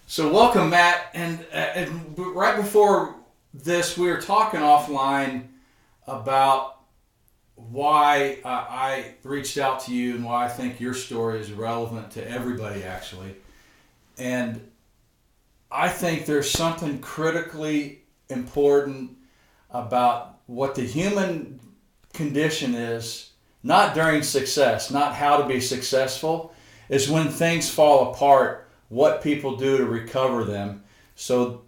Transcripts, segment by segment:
So welcome, Matt. And right before this, we were talking offline about why I reached out to you and why I think your story is relevant to everybody, actually. And I think there's something critically important about what the human condition is, not during success, not how to be successful, is when things fall apart, what people do to recover them. So,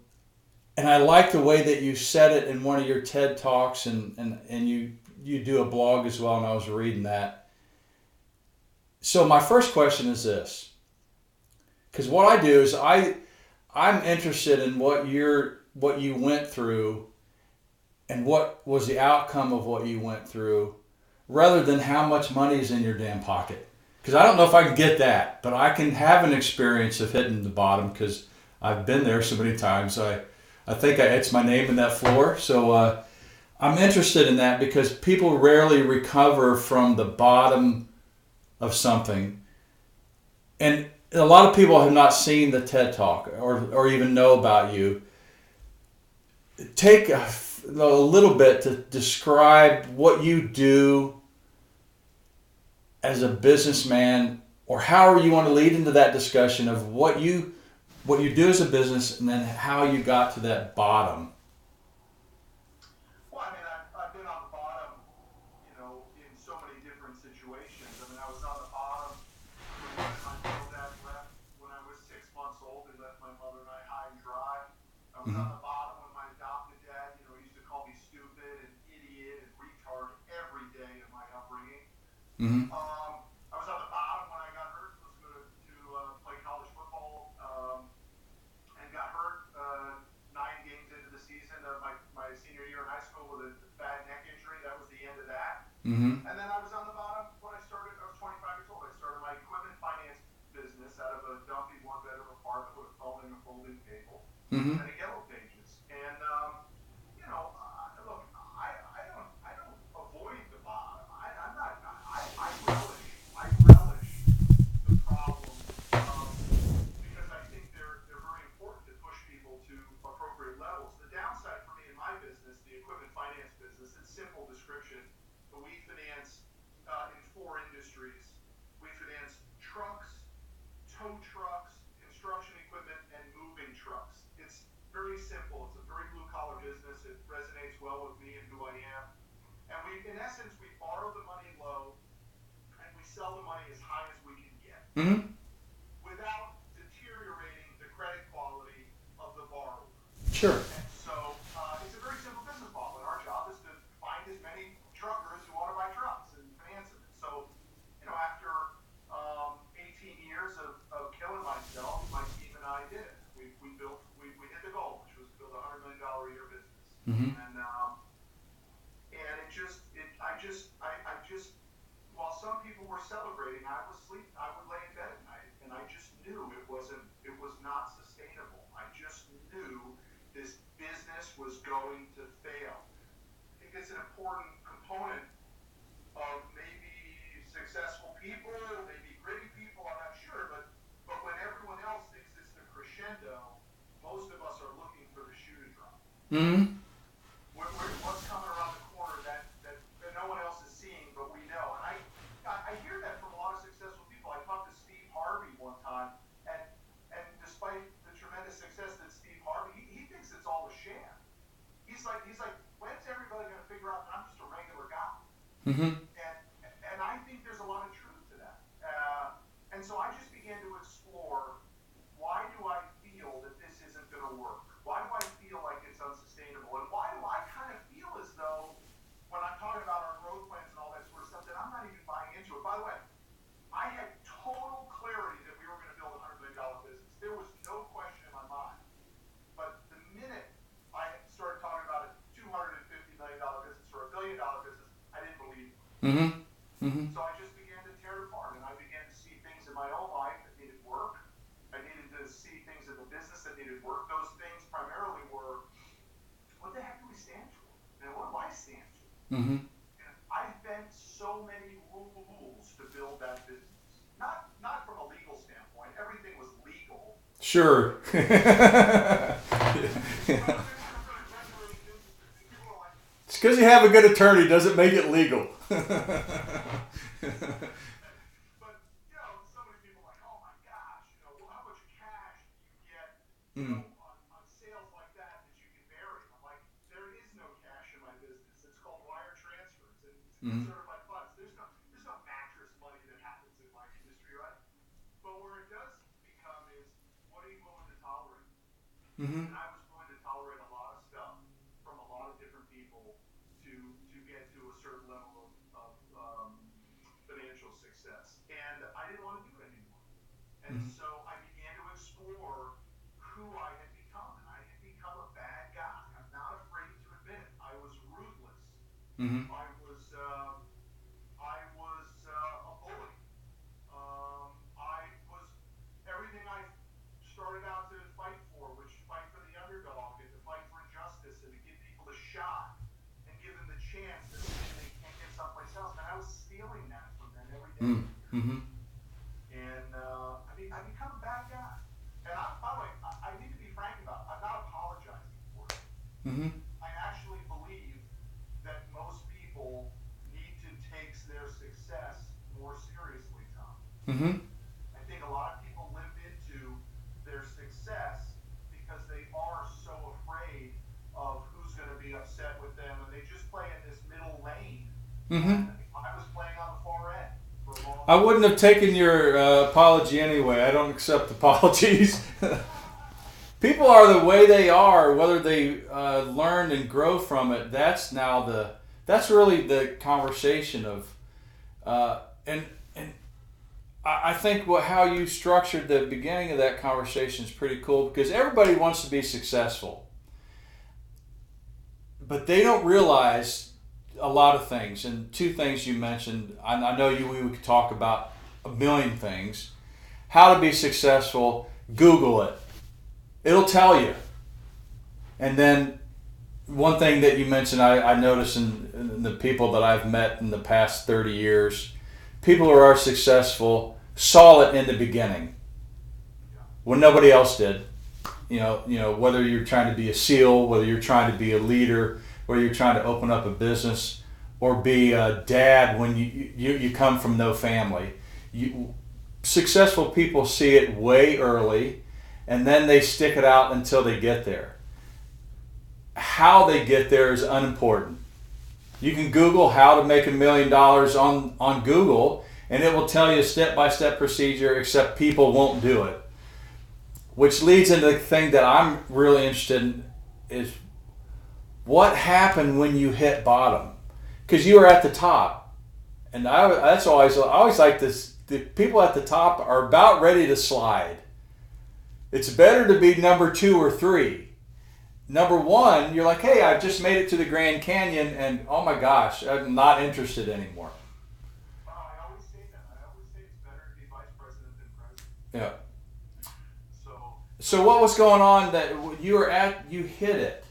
and I like the way that you said it in one of your TED Talks, and you do a blog as well, and I was reading that. So my first question is this, because what I do is I'm interested in what you went through and what was the outcome of what you went through, rather than how much money is in your damn pocket. Because I don't know if I can get that, but I can have an experience of hitting the bottom because I've been there so many times. I think it's my name in that floor. So I'm interested in that because people rarely recover from the bottom of something. And a lot of people have not seen the TED Talk or even know about you. Take a little bit to describe what you do as a businessman, or however you want to lead into that discussion of what you do as a business, and then how you got to that bottom. Well, I mean, I've been on the bottom, in so many different situations. I mean, I was on the bottom when my real dad left when I was 6 months old. He left my mother and I high and dry. I was on Mm-hmm. the bottom when my adopted dad, he used to call me stupid and idiot and retard every day of my upbringing. Mm-hmm. I was on the bottom when I got hurt, was going to play college football, and got hurt 9 games into the season of my senior year in high school with a bad neck injury. That was the end of that. Mm-hmm. And then I was on the bottom when I was 25 years old. I started my equipment finance business out of a dumpy one-bedroom apartment with a phone and a folding table Mm-hmm. and a yellow pages. And, look, I don't avoid the bottom. I'm not, I relish the problems, because I think they're very important to push people to appropriate levels. The downside for me in my business, the equipment finance business, it's simple description. But we finance in 4 industries. We finance trucks, tow trucks, construction equipment, and moving trucks. It's very simple. It's a very blue collar business. It resonates well with me and who I am. And in essence, we borrow the money low and we sell the money as high as we can get Mm-hmm. without deteriorating the credit quality of the borrower. Sure. And so it's a very simple business model, and our job is to find as many truckers who want to buy trucks and finance them. So, after 18 years of killing myself, my team and I did it. We hit the goal, which was to build $100 million a year business. Mm-hmm. And I just, while some people were celebrating, I was asleep. I would lay in bed at night, and I just knew it was not sustainable. I just knew this business was going to fail. I think it's an important component of maybe successful people, maybe gritty people. I'm not sure, but when everyone else thinks it's the crescendo, most of us are looking for the shoe to drop. Mm-hmm. What's coming around the corner that no one else is seeing, but we know. And I hear that from a lot of successful people. I talked to Steve Harvey one time, and despite the tremendous success that Steve Harvey, he thinks it's all a sham. He's like, when's everybody going to figure out that I'm just a regular guy? Mm-hmm. And I think there's a lot of truth to that. And so I just began to explore, why do I feel that this isn't going to work? Why do I feel like it's unsustainable? And why do I kind of feel as though, when I'm talking about our growth plans and all that sort of stuff, that I'm not even buying into it? By the way, I had total clarity that we were going to build a $100 million business. There was no question in my mind. But the minute I started talking about a $250 million business or $1 billion business, I didn't believe it. Mm-hmm. Mm-hmm. So I just began to tear it apart, and I began to see things in my own life that needed work. I needed to see things in the business that needed work. Those things primarily were, what the heck do we stand for? And what do I stand for? Mm-hmm. And I bent so many rules to build that business. Not from a legal standpoint. Everything was legal. Sure. It's because you have a good attorney doesn't make it legal. But so many people are like, oh my gosh, how much cash do you get, Mm, on sales like that you can bury? I'm like, there is no cash in my business. It's called wire transfers and it's mm, certified funds. There's no mattress money that happens in my industry, right? But where it does become is, what are you willing to tolerate? mm-hmm, And I was willing to tolerate a lot of stuff from a lot of different people to get to a certain level of financial success, and I didn't want to do it anymore. And mm-hmm, so I began to explore who I had become, and I had become a bad guy. I'm not afraid to admit it. I was ruthless. mm-hmm, I was a bully. I was everything I started out to fight for, which fight for the underdog and to fight for injustice and to give people a shot and give them the chance that maybe they can't get someplace else. And I was stealing that from them every day mm, for years. mm-hmm, And I become a bad guy. And by the way, I need to be frank about it. I'm not apologizing for it. mm-hmm, I actually believe that most people need to take their success more seriously, Tom. mm-hmm. I think a lot of people live into their success because they are so afraid of who's going to be upset with them, and they just play in this middle lane. Mm-hmm. And I was playing on the far end for a long I time. wouldn't have taken your apology anyway. I don't accept apologies. People are the way they are, whether they learn and grow from it. That's really the conversation of, and I think how you structured the beginning of that conversation is pretty cool because everybody wants to be successful, but they don't realize a lot of things. And two things you mentioned, I know we could talk about a million things. How to be successful, Google it. It'll tell you. And then one thing that you mentioned, I noticed in the people that I've met in the past 30 years, people who are successful saw it in the beginning when nobody else did. Whether you're trying to be a SEAL, whether you're trying to be a leader, whether you're trying to open up a business or be a dad when you come from no family. Successful people see it way early, and then they stick it out until they get there. How they get there is unimportant. You can Google how to make $1 million on Google, and it will tell you a step-by-step procedure, except people won't do it. Which leads into the thing that I'm really interested in is what happened when you hit bottom? Because you were at the top. And I always like this, the people at the top are about ready to slide. It's better to be number 2 or 3. Number 1, you're like, hey, I've just made it to the Grand Canyon, and oh my gosh, I'm not interested anymore. I always say that. I always say it's better to be vice president than president. Yeah. So what was going on that you hit it,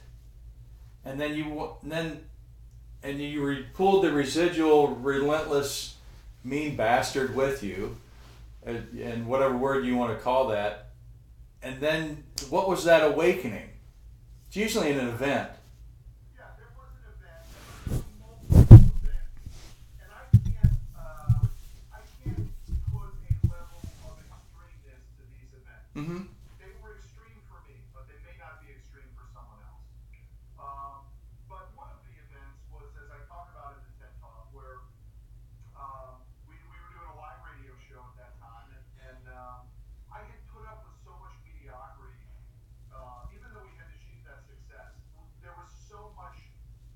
and then you pulled the residual relentless mean bastard with you, and whatever word you want to call that, and then what was that awakening? It's usually in an event. yeah, there was an event. There were multiple events, and I can't put a level of extremeness to these events. Mm-hmm. They were extreme for me, but they may not be extreme for someone else. But one of the events was, as I talked about in the TED Talk, where we were doing a live radio show at that time, and I had put up with so much mediocrity. Even though we had achieved that success, there was so much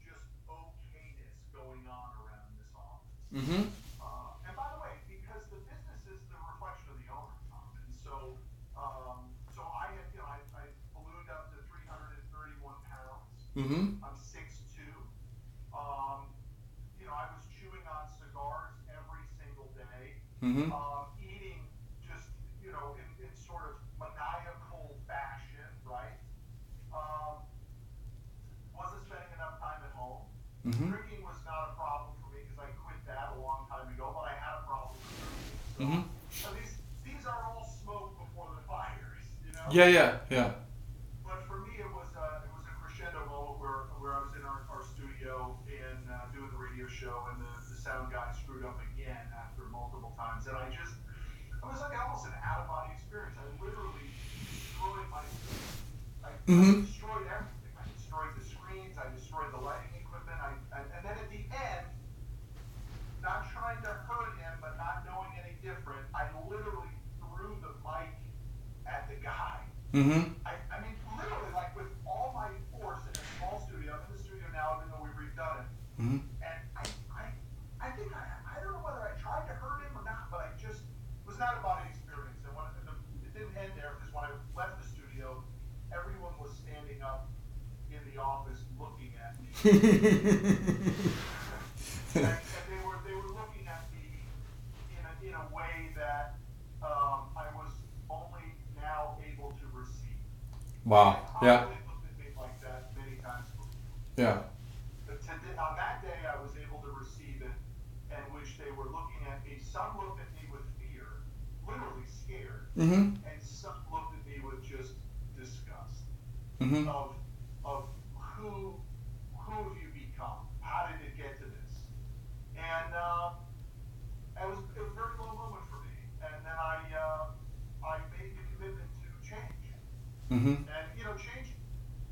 just okayness going on around this office. Mm-hmm. And by the way, because the business is the reflection of the owner, Tom, and so I had, I ballooned up to 331 pounds. Mm-hmm. I'm 6'2". I was chewing on cigars every single day. Mm-hmm. Eating just, in sort of maniacal fashion, right? Wasn't spending enough time at home. Mm-hmm. Drinking was not a problem for me because I quit that a long time ago, but I had a problem with drinking. So, Mm-hmm. so these are all smoke before the fires, Yeah. But for me, it was a crescendo moment where I was in our studio and doing the radio show, and the sound guy screwed up again after multiple times, and I was like almost an out of body experience. I literally destroyed my studio. I Mm-hmm. destroyed everything. I destroyed the screens. I destroyed the lighting equipment. And then at the end, not trying to hurt him, but not knowing any different, I literally threw the mic at the guy. Mm-hmm. I mean, literally, like with all my force in a small studio. I'm in the studio now, even though we've redone it. Mm-hmm. And I think I don't know whether I tried to hurt him or not, but I just it was not about experience. And it didn't end there because when I left the studio, everyone was standing up in the office looking at me. And they were looking at me in a way that I was only now able to receive. Wow. I Yeah. probably looked at me like that many times before. Yeah. But on that day, I was able to receive it, in which they were looking at me. Some looked at me with fear, literally scared, Mm-hmm. and some looked at me with just disgust Mm-hmm. of who have you become? How did it get to this? And it was a very low moment for me. And then I made the commitment to change. Mm-hmm. And change.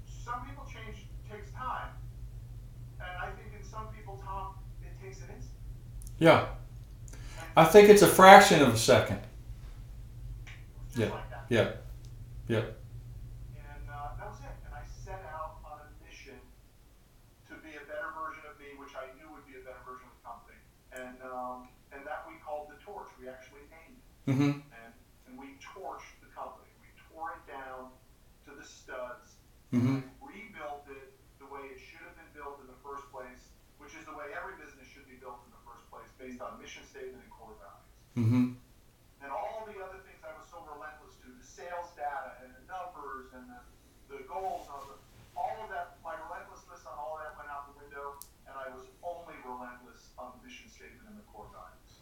Some people change takes time, and I think in some people, Tom, it takes an instant. Yeah. And I think it's a fraction of a second. just Yeah. like that. Yeah. Yeah. And that was it. And I set out on a mission to be a better version of me, which I knew would be a better version of the company. And that we called the torch. We actually named it. Mm-hmm. And we torched the company. We tore it down to the studs. Mm-hmm. And rebuilt it the way it should have been built in the first place, which is the way every business should be built in the first place, based on mission statement and core values. Mm-hmm. And all the other things I was so relentless to, the sales data and the numbers and the goals, all of that, my relentlessness on all that went out the window, and I was only relentless on the mission statement and the core values.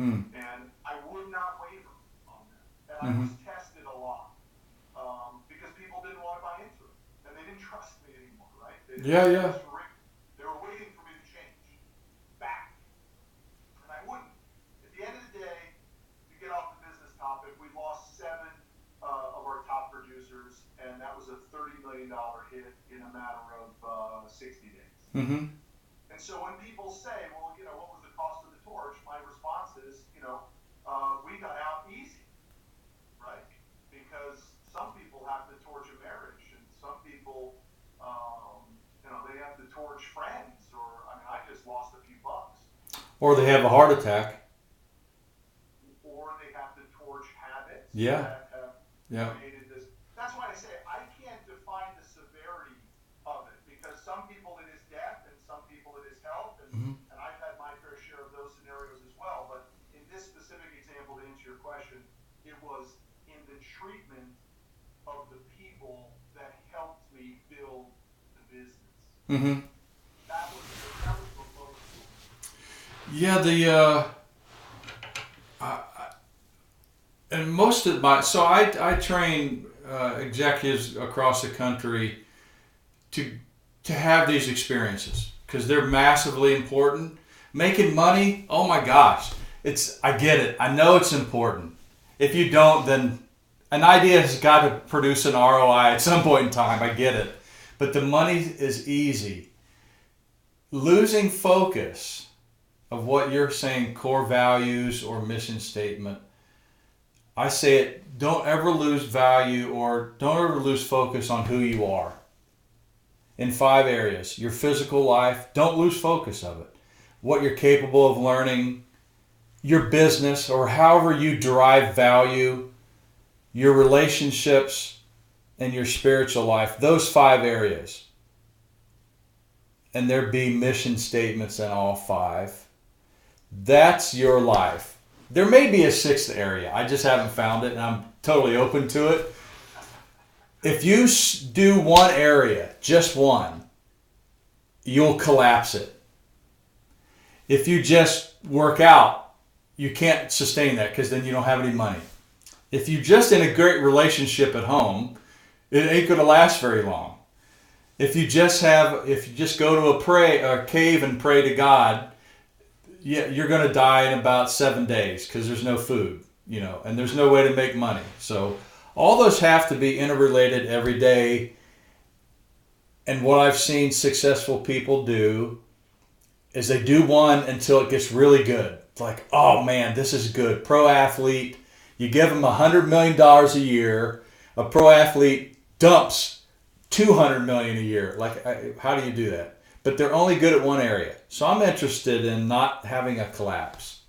Mm-hmm. And I would not waver on that. And I Mm-hmm. was tested a lot because people didn't want to buy into it. And they didn't trust me anymore, right? They were waiting for me to change back. And I wouldn't. At the end of the day, to get off the business topic, we lost 7 of our top producers, and that was a $30 million hit in a matter of 60 days. Mm-hmm. And so when people say, well, what was the cost of the torch? My response is, we got out easy, right? Because some people have to torch a marriage, and some people, they have to torch friends, or I just lost a few bucks. Or they have a heart attack. Or they have to torch habits Yeah. that have Yeah. created this. That's why I say I can't define the severity of it, because some people it is death, and some people it is health, and I've had my fair share of those scenarios as well. But in this specific example, to answer your question, it was in the treatment of the people that helped me build the business. Mm-hmm. That was the focus. Yeah. And most of I train executives across the country to have these experiences because they're massively important. Making money, oh my gosh, I get it. I know it's important. If you don't, then an idea has got to produce an ROI at some point in time. I get it. But the money is easy. Losing focus of what you're saying, core values or mission statement, I say it, don't ever lose value or don't ever lose focus on who you are. In 5 areas. Your physical life, don't lose focus of it. What you're capable of learning, your business or however you derive value, your relationships, and your spiritual life. Those 5 areas. And there be mission statements in all 5. That's your life. There may be a 6th area. I just haven't found it, and I'm totally open to it. If you do one area, just one, you'll collapse it. If you just work out, you can't sustain that because then you don't have any money. If you're just in a great relationship at home, it ain't going to last very long. If you just go to a cave and pray to God, you're going to die in about 7 days because there's no food, and there's no way to make money. So all those have to be interrelated every day. And what I've seen successful people do is they do one until it gets really good. It's like, oh man, this is good. Pro athlete, you give them $100 million a year. A pro athlete dumps $200 million a year. Like, how do you do that? But they're only good at one area. So I'm interested in not having a collapse.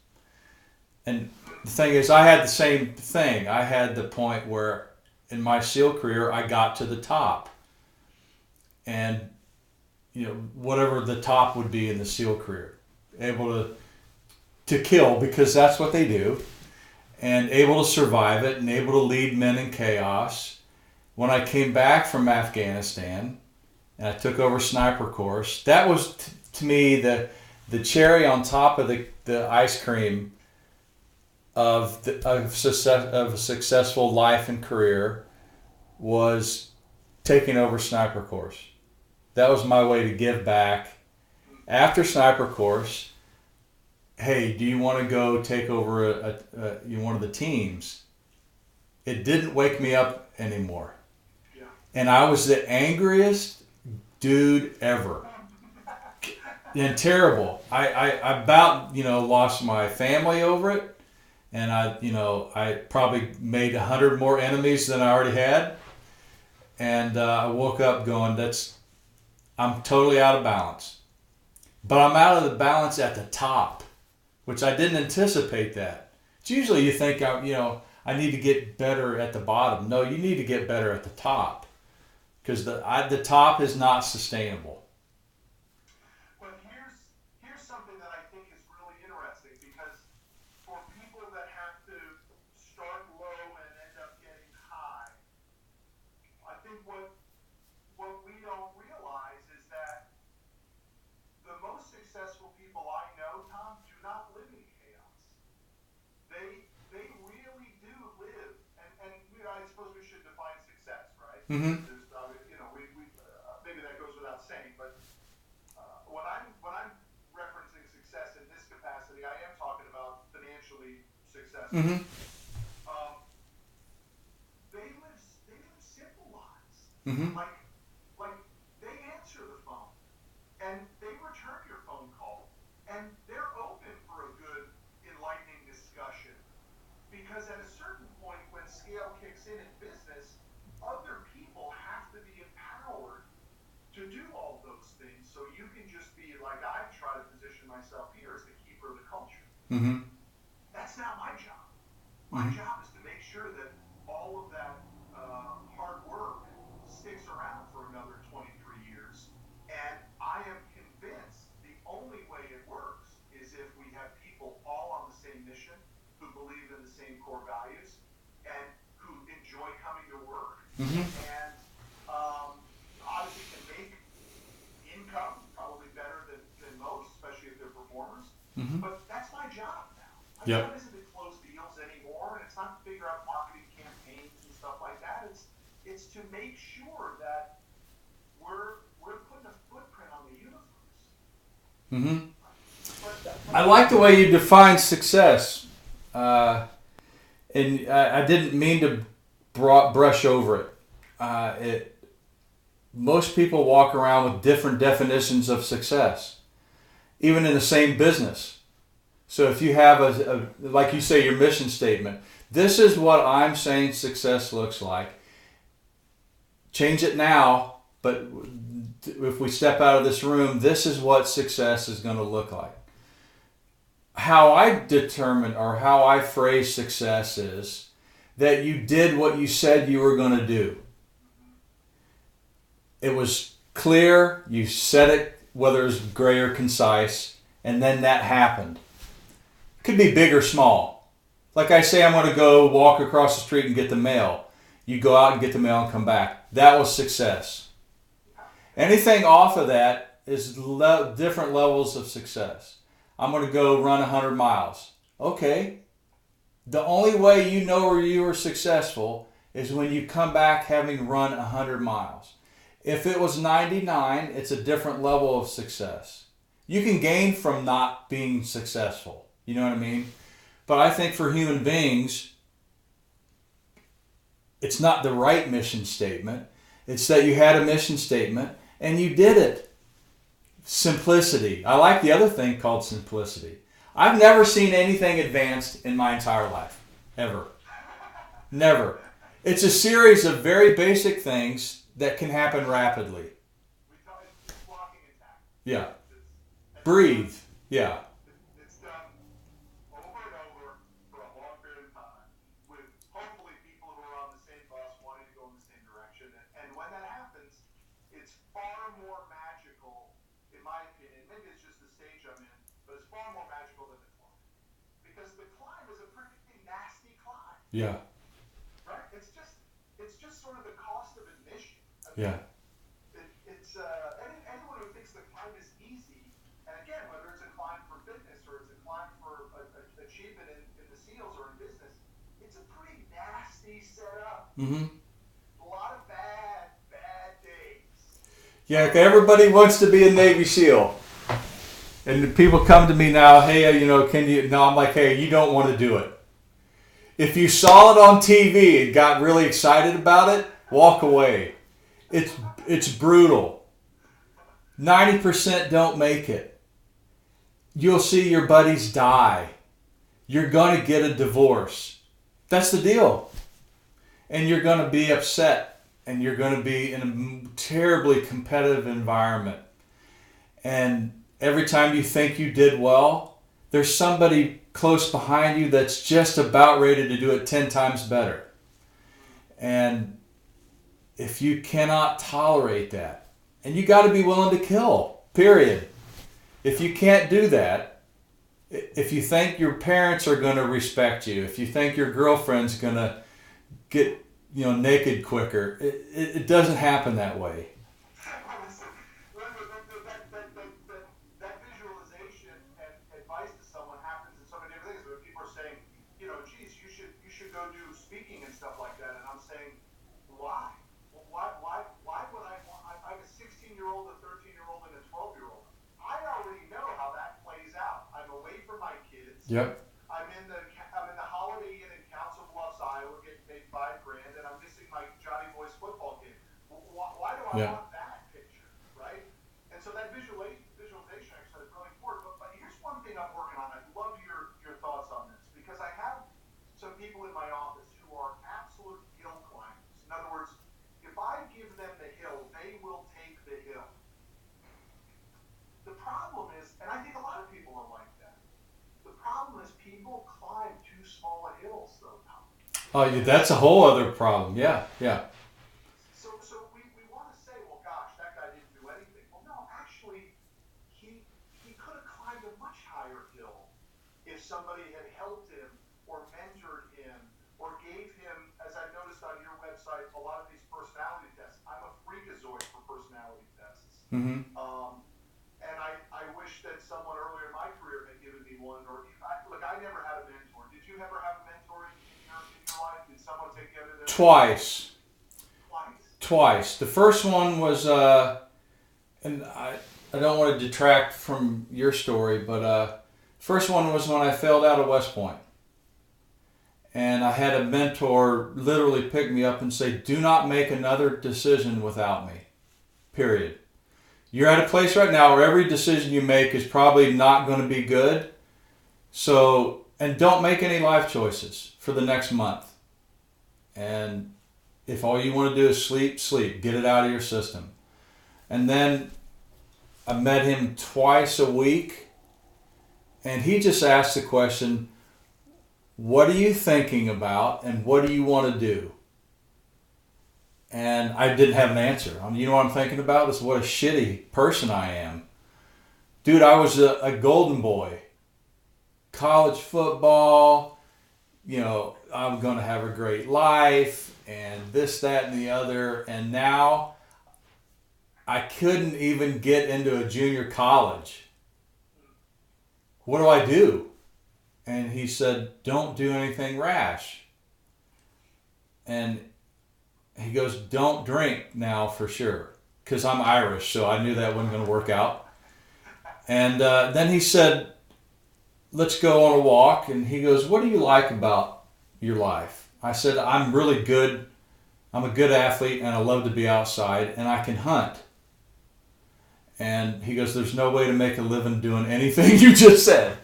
And the thing is, I had the same thing. I had the point where in my SEAL career, I got to the top. And, whatever the top would be in the SEAL career, able to kill, because that's what they do, and able to survive it and able to lead men in chaos. When I came back from Afghanistan and I took over sniper course, that was to me the cherry on top of the ice cream of a successful life and career was taking over sniper course. That was my way to give back. After sniper course, hey, do you want to go take over one of the teams? It didn't wake me up anymore. Yeah. And I was the angriest dude ever. And terrible. I about, lost my family over it. And I probably made 100 more enemies than I already had. And I woke up going, I'm totally out of balance. But I'm out of the balance at the top, which I didn't anticipate that. It's usually you think, I need to get better at the bottom. No, you need to get better at the top, because the top is not sustainable. But here's something that I think is really interesting, because for people that have to start low and end up getting high, I think what we don't realize is that the most successful people I know, Thom, do not live in chaos. They really do live, and I suppose we should define success, right? Mm-hmm. Maybe that goes without saying, but when I'm referencing success in this capacity, I am talking about financially successful. Mm-hmm. They live simple lives. Mm-hmm. Like they answer the phone, and they return your phone call, and they're open for a good, enlightening discussion. Because at a certain point, when scale kicks in business, other people have to be empowered to do all those things. So you can just be like, I try to position myself here as the keeper of the culture. Mm-hmm. That's not my job. My mm-hmm. job is to make sure that all of that hard work sticks around for another 23 years. And I am convinced the only way it works is if we have people all on the same mission, who believe in the same core values, and who enjoy coming to work, mm-hmm. and obviously can make income probably better than most, especially if they're performers. Mm-hmm. But that's my job now. My job isn't to close deals anymore, and it's not to figure out marketing campaigns and stuff like that. It's to make sure that we're putting a footprint on the universe. Mm-hmm. I like the way you define success. And I didn't mean to brush over it. Most people walk around with different definitions of success, even in the same business. So if you have like you say, your mission statement, this is what I'm saying success looks like. Change it now, but if we step out of this room, this is what success is going to look like. How I determine or how I phrase success is that you did what you said you were going to do. It was clear, you said it, whether it was gray or concise, and then that happened. It could be big or small. Like I say, I'm going to go walk across the street and get the mail. You go out and get the mail and come back. That was success. Anything off of that is different levels of success. I'm going to go run 100 miles. Okay. The only way you know you were successful is when you come back having run 100 miles. If it was 99, it's a different level of success. You can gain from not being successful. You know what I mean? But I think for human beings, it's not the right mission statement. It's that you had a mission statement and you did it. Simplicity. I like the other thing called simplicity. I've never seen anything advanced in my entire life. Ever. Never. It's a series of very basic things that can happen rapidly. We call it blocking and tackling. Yeah. Breathe. Yeah. It's done over and over for a long period of time with hopefully people who are on the same bus wanting to go in the same direction. And when that happens, it's far more magical, in my opinion. Maybe it's just the stage I'm in, but it's far more magical than the climb. Because the climb is a pretty nasty climb. Yeah. Right? It's just sort of the cost of admission. I mean, Yeah. Anyone who thinks the climb is easy, and again, whether it's a climb for fitness or it's a climb for achievement in the SEALs or in business, it's a pretty nasty setup. Mm-hmm. A lot of bad days. Yeah, everybody wants to be a Navy SEAL. And people come to me now, hey, can you... No, I'm like, hey, you don't want to do it. If you saw it on TV and got really excited about it, walk away. It's brutal. 90% don't make it. You'll see your buddies die. You're going to get a divorce. That's the deal. And you're going to be upset. And you're going to be in a terribly competitive environment. And every time you think you did well, there's somebody close behind you that's just about ready to do it 10 times better. And if you cannot tolerate that, and you got to be willing to kill, period. If you can't do that, if you think your parents are going to respect you, if you think your girlfriend's going to get naked quicker, it doesn't happen that way. That visualization and advice to someone happens in so many different things. When people are saying, geez, you should go do speaking and stuff like that, and I'm saying, why? Why would I want? I'm a 16-year-old, a 13-year-old, and a 12-year-old. I already know how that plays out. I'm away from my kids. Yep. I'm in the Holiday Inn in Council Bluffs, Iowa, getting paid $5,000, and I'm missing my Johnny Boys football game. Why do I want that picture, right? And so that visualization actually is really important. But here's one thing I'm working on. I'd love your thoughts on this, because I have some people in my office who are absolute hill climbers. In other words, if I give them the hill, they will take the hill. The problem is, and I think a lot of people are like that, the problem is people climb too small hills, though. Oh, yeah, that's a whole other problem. Yeah. So we want to say, well, gosh, that guy didn't do anything. Well, no, actually, he could have climbed a much higher hill if somebody had helped him or mentored him or gave him, as I noticed on your website, a lot of these personality tests. I'm a freakazoid for personality tests. Mm-hmm. And I wish that someone earlier in my career had given me one. I never had a mentor. Did you ever have a mentor in your life? Did someone take you under their Twice. The first one was, and I don't want to detract from your story, but first one was when I failed out of West Point. And I had a mentor literally pick me up and say, do not make another decision without me. Period. You're at a place right now where every decision you make is probably not going to be good. So, and don't make any life choices for the next month. And if all you want to do is sleep. Get it out of your system. And then I met him twice a week. And he just asked the question, what are you thinking about and what do you want to do? And I didn't have an answer. You know what I'm thinking about? Is what a shitty person I am. Dude, I was a golden boy. College football, I'm going to have a great life and this, that, and the other. And now I couldn't even get into a junior college. What do I do? and he said, don't do anything rash. And he goes, don't drink now for sure. Because I'm Irish, so I knew that wasn't going to work out. And then he said, let's go on a walk. And he goes, what do you like about your life? I said, I'm really good. I'm a good athlete, and I love to be outside, and I can hunt. And he goes, there's no way to make a living doing anything you just said.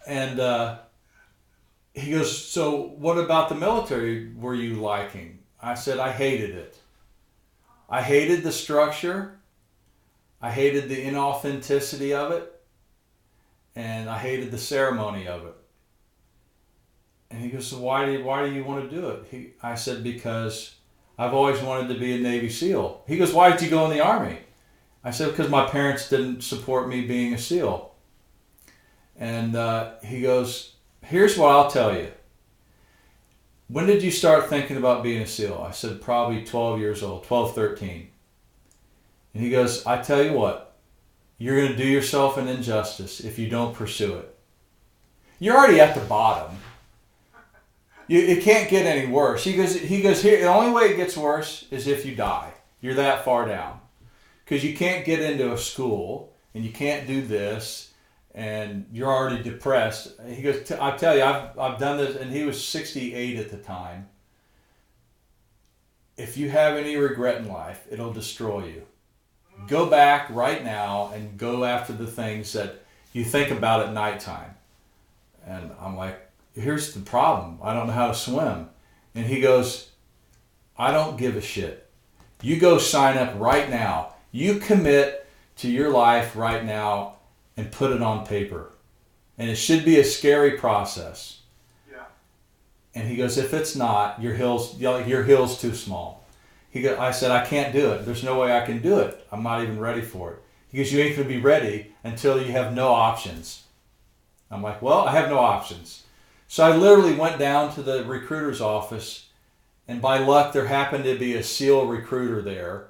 And he goes, so what about the military were you liking? I said, I hated it. I hated the structure. I hated the inauthenticity of it. And I hated the ceremony of it. And he goes, so why do you want to do it? I said, because I've always wanted to be a Navy SEAL. He goes, why did you go in the Army? I said, because my parents didn't support me being a SEAL. And he goes, here's what I'll tell you. When did you start thinking about being a SEAL? I said, probably 12 years old, 12, 13. And he goes, I tell you what, you're going to do yourself an injustice if you don't pursue it. You're already at the bottom. It can't get any worse. He goes, here, the only way it gets worse is if you die. You're that far down. Because you can't get into a school, and you can't do this, and you're already depressed. He goes, I tell you, I've done this, and he was 68 at the time. If you have any regret in life, it'll destroy you. Go back right now and go after the things that you think about at nighttime. And I'm like, here's the problem. I don't know how to swim. And he goes, I don't give a shit. You go sign up right now. You commit to your life right now and put it on paper. And it should be a scary process. Yeah. And he goes, if it's not, your hill's too small. I said, I can't do it. There's no way I can do it. I'm not even ready for it. He goes, you ain't going to be ready until you have no options. I'm like, well, I have no options. So I literally went down to the recruiter's office, and by luck, there happened to be a SEAL recruiter there,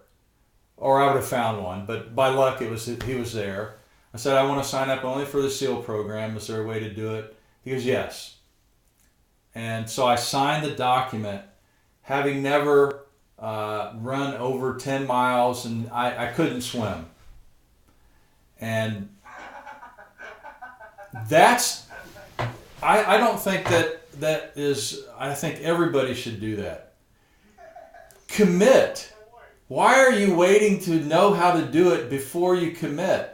or I would have found one, but by luck, he was there. I said, I want to sign up only for the SEAL program. Is there a way to do it? He goes, yes. And so I signed the document, having never run over 10 miles, and I couldn't swim. And that's, I don't think that is, I think everybody should do that. Commit. Why are you waiting to know how to do it before you commit?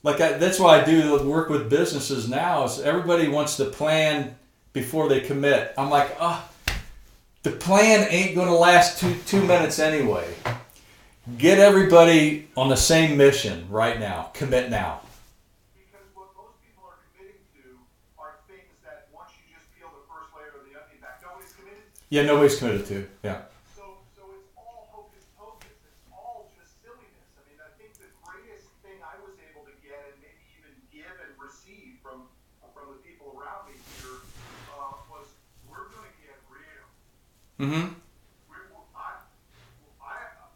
That's why I do work with businesses now, is everybody wants to plan before they commit. I'm like, the plan ain't going to last two minutes anyway. Get everybody on the same mission right now. Commit now. Because what most people are committing to are things that once you just peel the first layer of the onion back, nobody's committed to. Yeah, nobody's committed to. Yeah. So it's all hocus pocus. It's all just silliness. I mean, I think the greatest thing I was able to get, and maybe even give and receive from the people around me here, was we're going to get real. Mm-hmm.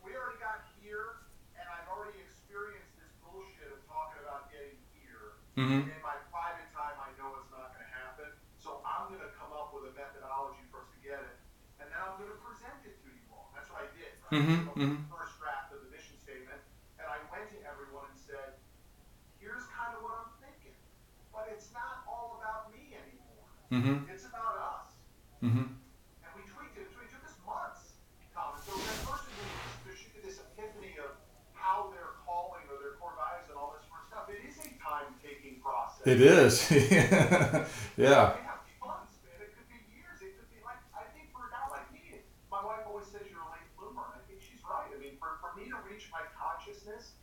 We already got here, and I've already experienced this bullshit of talking about getting here. Mm-hmm. In my private time, I know it's not going to happen, so I'm going to come up with a methodology for us to get it, and then I'm going to present it to you all. That's what I did. Right? Mm-hmm. I came up with the first draft of the mission statement, and I went to everyone and said, here's kind of what I'm thinking, but it's not all about me anymore. Mm-hmm. It's about us. Mm-hmm. And we tweaked it. It took us months, Tom. And so that person who should get this epiphany of how they're calling or their core values and all this sort of stuff, it is a time-taking process. It is. Yeah. It have months, man. It could be years. It could be like, I think for a guy like me, my wife always says you're a late bloomer, and I think she's right. I mean, for me to reach my consciousness,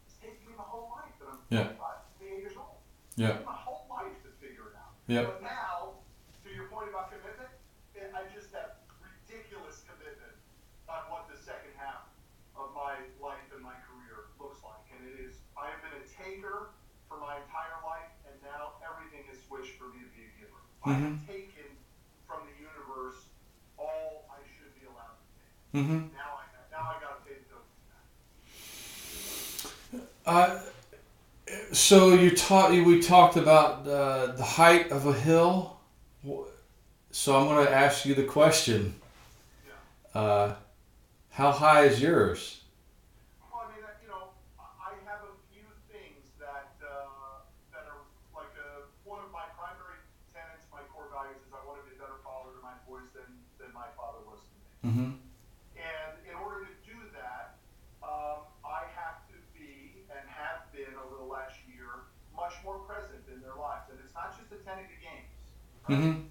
it's taken me my whole life, and I'm 28 years old. Yeah. My whole life to figure it out. Yeah. But now, to your point about commitment, I just have ridiculous commitment on what the second half of my life and my career looks like. And it is, I have been a taker for my entire life, and now everything has switched for me to be a giver. I have taken from the universe all I should be allowed to take. Mm-hmm. Now I got to pay the bills. So we talked about the height of a hill. So I'm going to ask you the question. Yeah. How high is yours? Well, I mean, I have a few things that are like one of my primary tenets, my core values is I want to be a better father to my boys than my father was to me. Mm-hmm. And in order to do that, I have to be and have been over the last year much more present in their lives. And it's not just attending the games, right? Mm-hmm.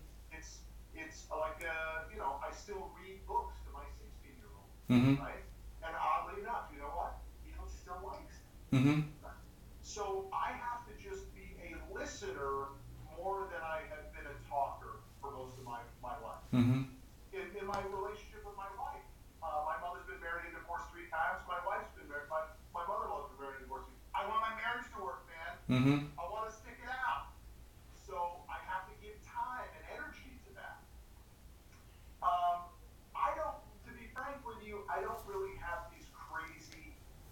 It's like I still read books to my 16-year-old, Mm-hmm. right? And oddly enough, you know what? He still likes it. Mm-hmm. Right? So I have to just be a listener more than I have been a talker for most of my life. Mm-hmm. In my relationship with my wife, my mother's been married and divorced 3 times. My wife's been married. My mother-in-law's been married and divorced. I want my marriage to work, man. Mm-hmm. I want to stick it out. So I have to give time and energy to that. I don't, to be frank with you, I don't really have these crazy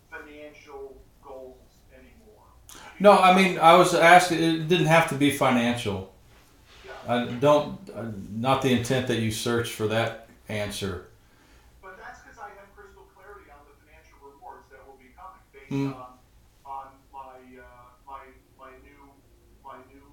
financial goals anymore. No, I mean, I was asked. It didn't have to be financial. Yeah. I don't. Not the intent that you search for that answer. But that's because I have crystal clarity on the financial rewards that will be coming based Mm. on my new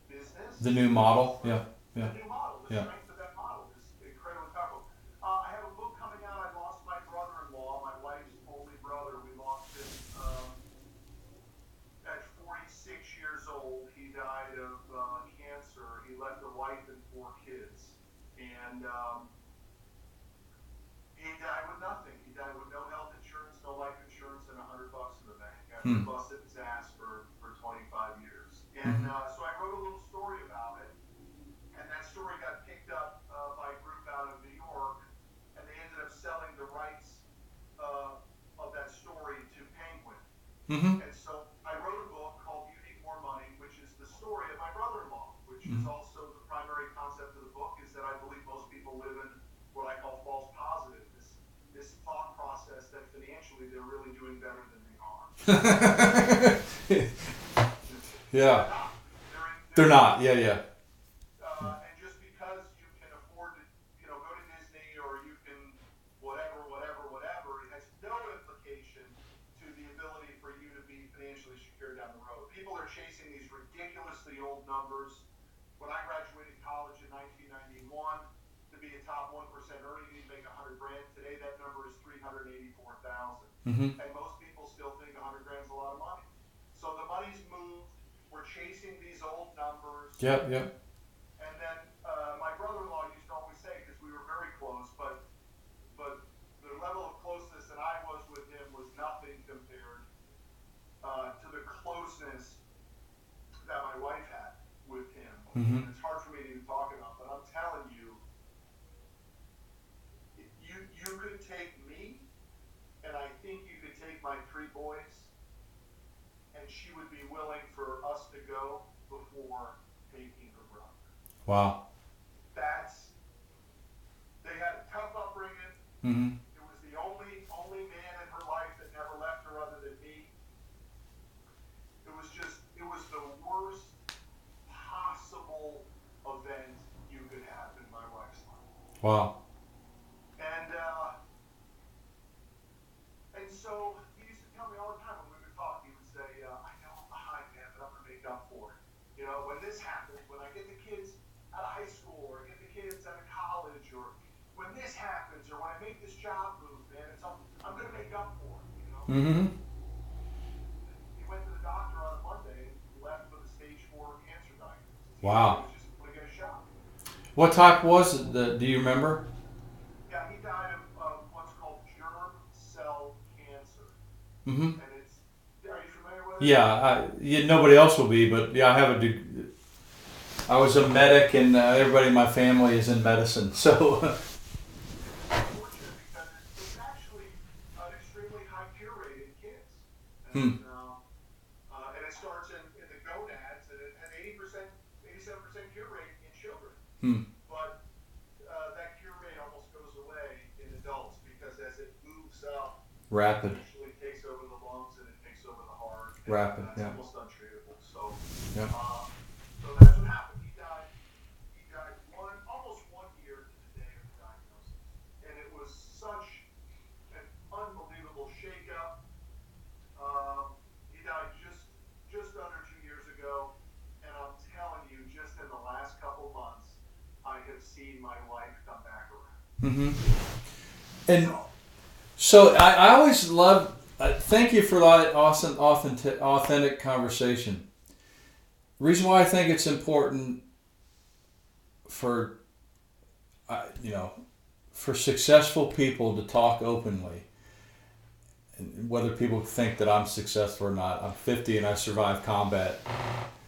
business. The new model. Yeah. Yeah. The new model, the Yeah. strength of that model is incredibly powerful. I have a book coming out. I lost my brother-in-law, my wife's only brother. We lost him at 46 years old. He died of cancer. He left a wife and 4 kids, and he died with nothing. He died with no health insurance, no life insurance, and $100 in the bank after Hmm. busted his ass for 25 years. And Mm-hmm. so I wrote a little story about it, and that story got picked up by a group out of New York, and they ended up selling the rights of that story to Penguin. Mm-hmm. And so I wrote a book called You Need More Money, which is the story of my brother-in-law, which is Mm-hmm. also the primary concept of the book is that I believe most people live in what I call false positive, this thought process that financially they're really doing better than they are. Yeah. They're not. They're not. Yeah. Yeah. And just because you can afford to, go to Disney or you can whatever, it has no implication to the ability for you to be financially secure down the road. People are chasing these ridiculously old numbers. When I graduated college in 1991, to be a top 1% earner, you need to make 100 grand. Today, that number is 384,000. Mm-hmm. And most people still think 100 grand is a lot of money. So the money's moved. We're chasing these old numbers. Yep. Yep. And then my brother-in-law used to always say, because we were very close, but the level of closeness that I was with him was nothing compared to the closeness that my wife had with him. Mm-hmm. And it's hard for me to even talk about, but I'm telling you, you could take me, and I think you could take my 3 boys, and she would be willing for us to go before taking her brother. Wow. They had a tough upbringing. Mm-hmm. It was the only man in her life that never left her other than me. It was the worst possible event you could have in my wife's life. Wow. And so he used to tell me all the time when we would talk, he would say, I know I'm behind, man, but I'm going to make up for it. When this happens, when I get the kids out of high school or get the kids out of college or when this happens or when I make this job move, man, I'm going to make up for it, Mm-hmm. He went to the doctor on a Monday and left with a stage 4 cancer diagnosis. Wow. He was just going to get a shot. What type was it? Do you remember? Yeah, he died of what's called germ cell cancer. Mm-hmm. And are you familiar with it? Yeah. Nobody else will be, but yeah, I have a. I was a medic, and everybody in my family is in medicine, so. Unfortunate because it's actually an extremely high cure rate in kids. And, and it starts in the gonads, and it has 87% cure rate in children. But that cure rate almost goes away in adults because as it moves up, Rapid. it usually takes over the lungs and it takes over the heart. rapid. That's Yeah. almost untreatable. Yeah. So that's what happened. He died. He died almost 1 year to the day of the diagnosis, and it was such an unbelievable shakeup. He died just under 2 years ago, and I'm telling you, just in the last couple months, I have seen my life come back around. Mm-hmm. And so I always love. Thank you for that awesome, authentic conversation. Reason why I think it's important for for successful people to talk openly, whether people think that I'm successful or not. I'm 50 and I survived combat,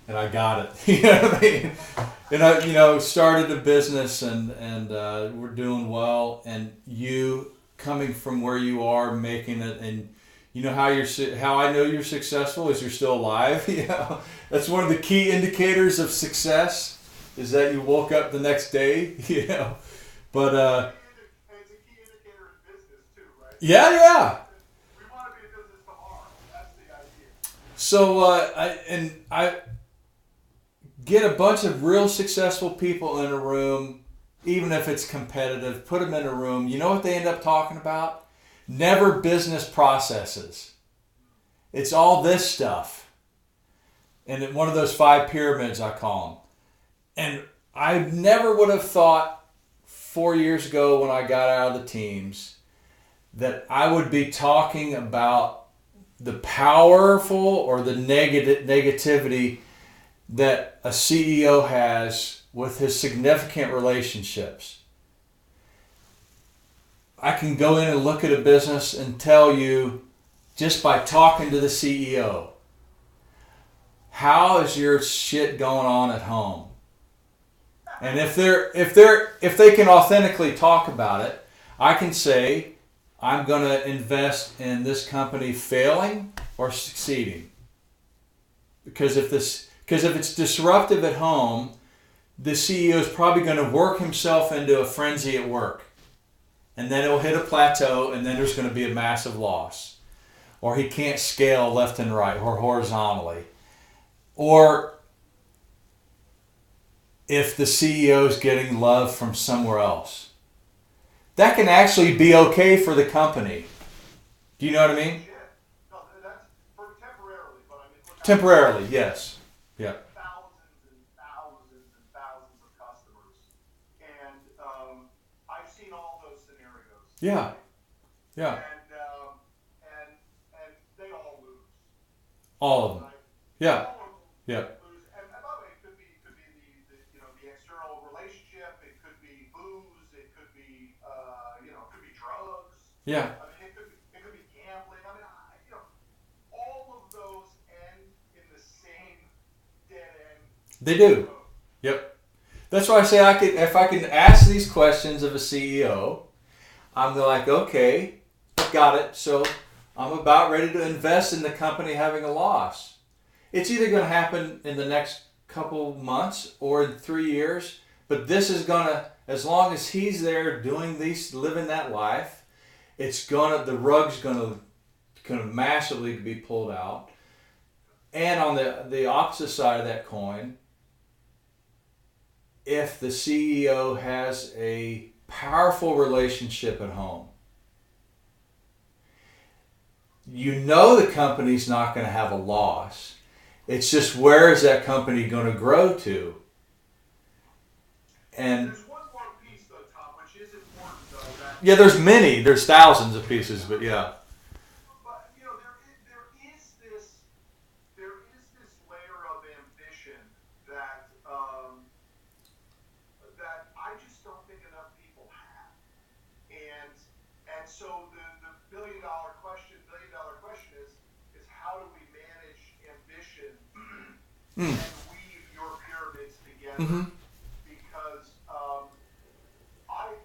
and I got it. You know what I mean? And I started a business, and we're doing well. And you coming from where you are, making it, and how I know you're successful is you're still alive. That's one of the key indicators of success, is that you woke up the next day. But It's a key indicator in business too, right? yeah. We want to be in business tomorrow. That's the idea. So I get a bunch of real successful people in a room, even if it's competitive. Put them in a room. You know what they end up talking about? Never business processes. It's all this stuff. And one of those 5 pyramids, I call them. And I never would have thought 4 years ago when I got out of the teams that I would be talking about the powerful or the negativity that a CEO has with his significant relationships. I can go in and look at a business and tell you, just by talking to the CEO, how is your shit going on at home? And if they can authentically talk about it, I can say, I'm going to invest in this company failing or succeeding. Because if it's disruptive at home, the CEO is probably going to work himself into a frenzy at work. And then it'll hit a plateau, and then there's going to be a massive loss. Or he can't scale left and right or horizontally. Or if the CEO is getting love from somewhere else. That can actually be okay for the company. Do you know what I mean? No, that's for temporarily, but I mean, Temporarily, yes. Yeah. Thousands and thousands and thousands of customers, and I've seen all those scenarios. Yeah. Yeah. And they all lose. All of them. Right? Yeah. All of them Yeah. lose. And by the way, it could be the external relationship. It could be booze. It could be it could be drugs. Yeah. I mean, it could be gambling. I mean, all of those end in the same dead end. They do. Yep. That's why I say if I can ask these questions of a CEO, I'm like, okay, got it. So I'm about ready to invest in the company having a loss. It's either going to happen in the next couple months or in 3 years, but this is going to, as long as he's there doing living that life, the rug's going to massively be pulled out. And on the opposite side of that coin, if the CEO has a powerful relationship at home, the company's not going to have a loss. It's just, where is that company going to grow to? And there's one more piece, though, Tom, which is important, though. Yeah, there's thousands of pieces, but yeah. But there is this layer of ambition that that I just don't think enough people have, and so the billion-dollar question is how do we manage ambition and weave your pyramids together? Mm-hmm. Because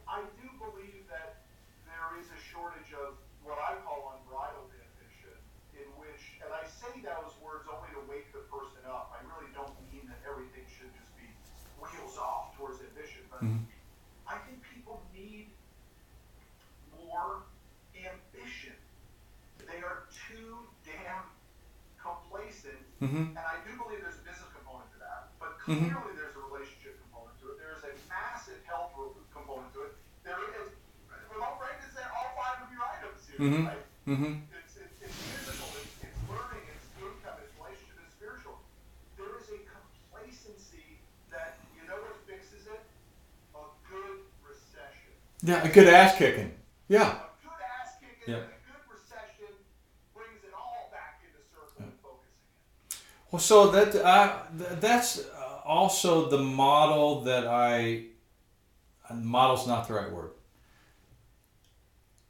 I do believe that there is a shortage of what I call unbridled ambition, in which, and I say those words only to wake the person up. I really don't mean that everything should just be wheels off towards ambition, but I think people need more ambition. They are too damn complacent Mm-hmm. And I do believe there's a business component to that, but Mm-hmm. clearly there's a relationship component to it. There is a massive health component to it. There is, well, right, is there all five of your items here, right? Mm-hmm. Mm-hmm. It's physical, it's learning, it's income, it's relationship, it's spiritual. There is a complacency that, you know what fixes it? A good recession. Yeah, a good ass kicking. Yeah. A good ass kicking Yeah. and a good recession brings it all back into circle and focus again. Well, so that's also the model that model's not the right word.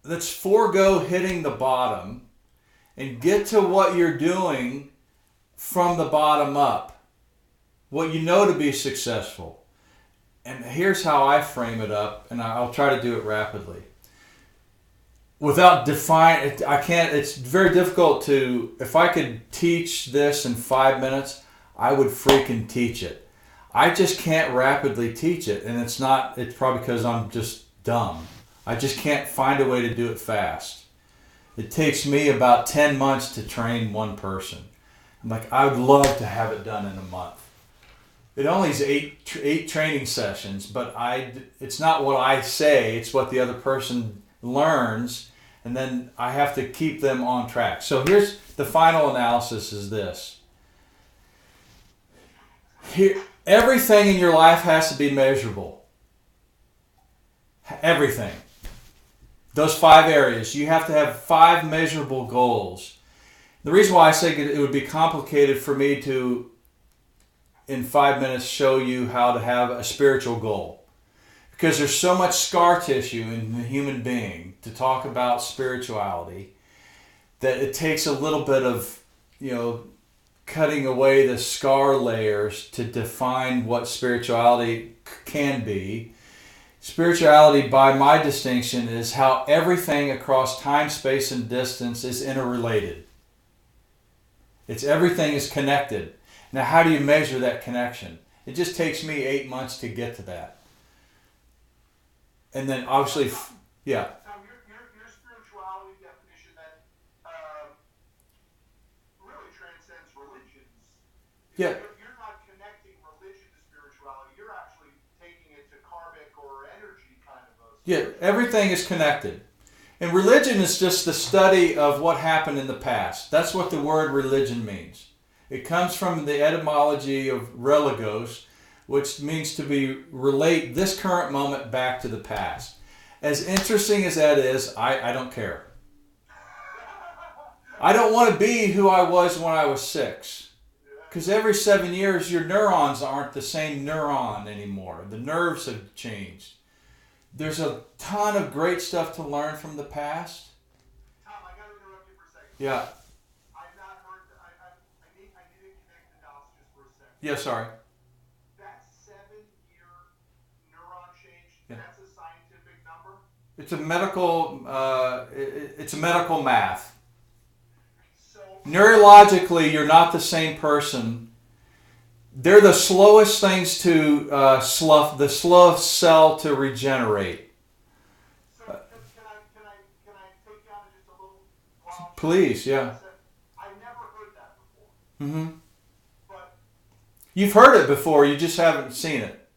Let's forego hitting the bottom and get to what you're doing from the bottom up. What you know to be successful. And here's how I frame it up, and I'll try to do it rapidly. Without define, I can't. It's very difficult to. If I could teach this in 5 minutes, I would freaking teach it. I just can't rapidly teach it, and it's not. It's probably because I'm just dumb. I just can't find a way to do it fast. It takes me about 10 months to train one person. I'm like, I would love to have it done in a month. It only is eight training sessions, but it's not what I say. It's what the other person learns, and then I have to keep them on track. So here's the final analysis: is this. Here, everything in your life has to be measurable. Everything. Those 5 areas. You have to have 5 measurable goals. The reason why I say it would be complicated for me to, in 5 minutes, show you how to have a spiritual goal. Because there's so much scar tissue in the human being to talk about spirituality that it takes a little bit of, cutting away the scar layers to define what spirituality can be. Spirituality, by my distinction, is how everything across time, space, and distance is interrelated. Everything is connected. Now, how do you measure that connection? It just takes me 8 months to get to that. And then, obviously, yeah. Tom, your spirituality definition that really transcends religions. Yeah. You're not connecting religion to spirituality. You're actually taking it to karmic or energy kind of a. Yeah, everything is connected. And religion is just the study of what happened in the past. That's what the word religion means. It comes from the etymology of religos, which means to relate this current moment back to the past. As interesting as that is, I don't care. I don't want to be who I was when I was 6. Because every 7 years, your neurons aren't the same neuron anymore. The nerves have changed. There's a ton of great stuff to learn from the past. Tom, I got to interrupt you for a second. Yeah. I've not heard. I need to connect the dots just for a second. Yeah, sorry. That 7-year neuron change. Yeah. That's a scientific number. It's a medical math. So Neurologically, you're not the same person. They're the slowest things to the slowest cell to regenerate. So can I take you on just a little while? Please, yeah. I never heard that before. Mm-hmm. But You've heard it before, you just haven't seen it.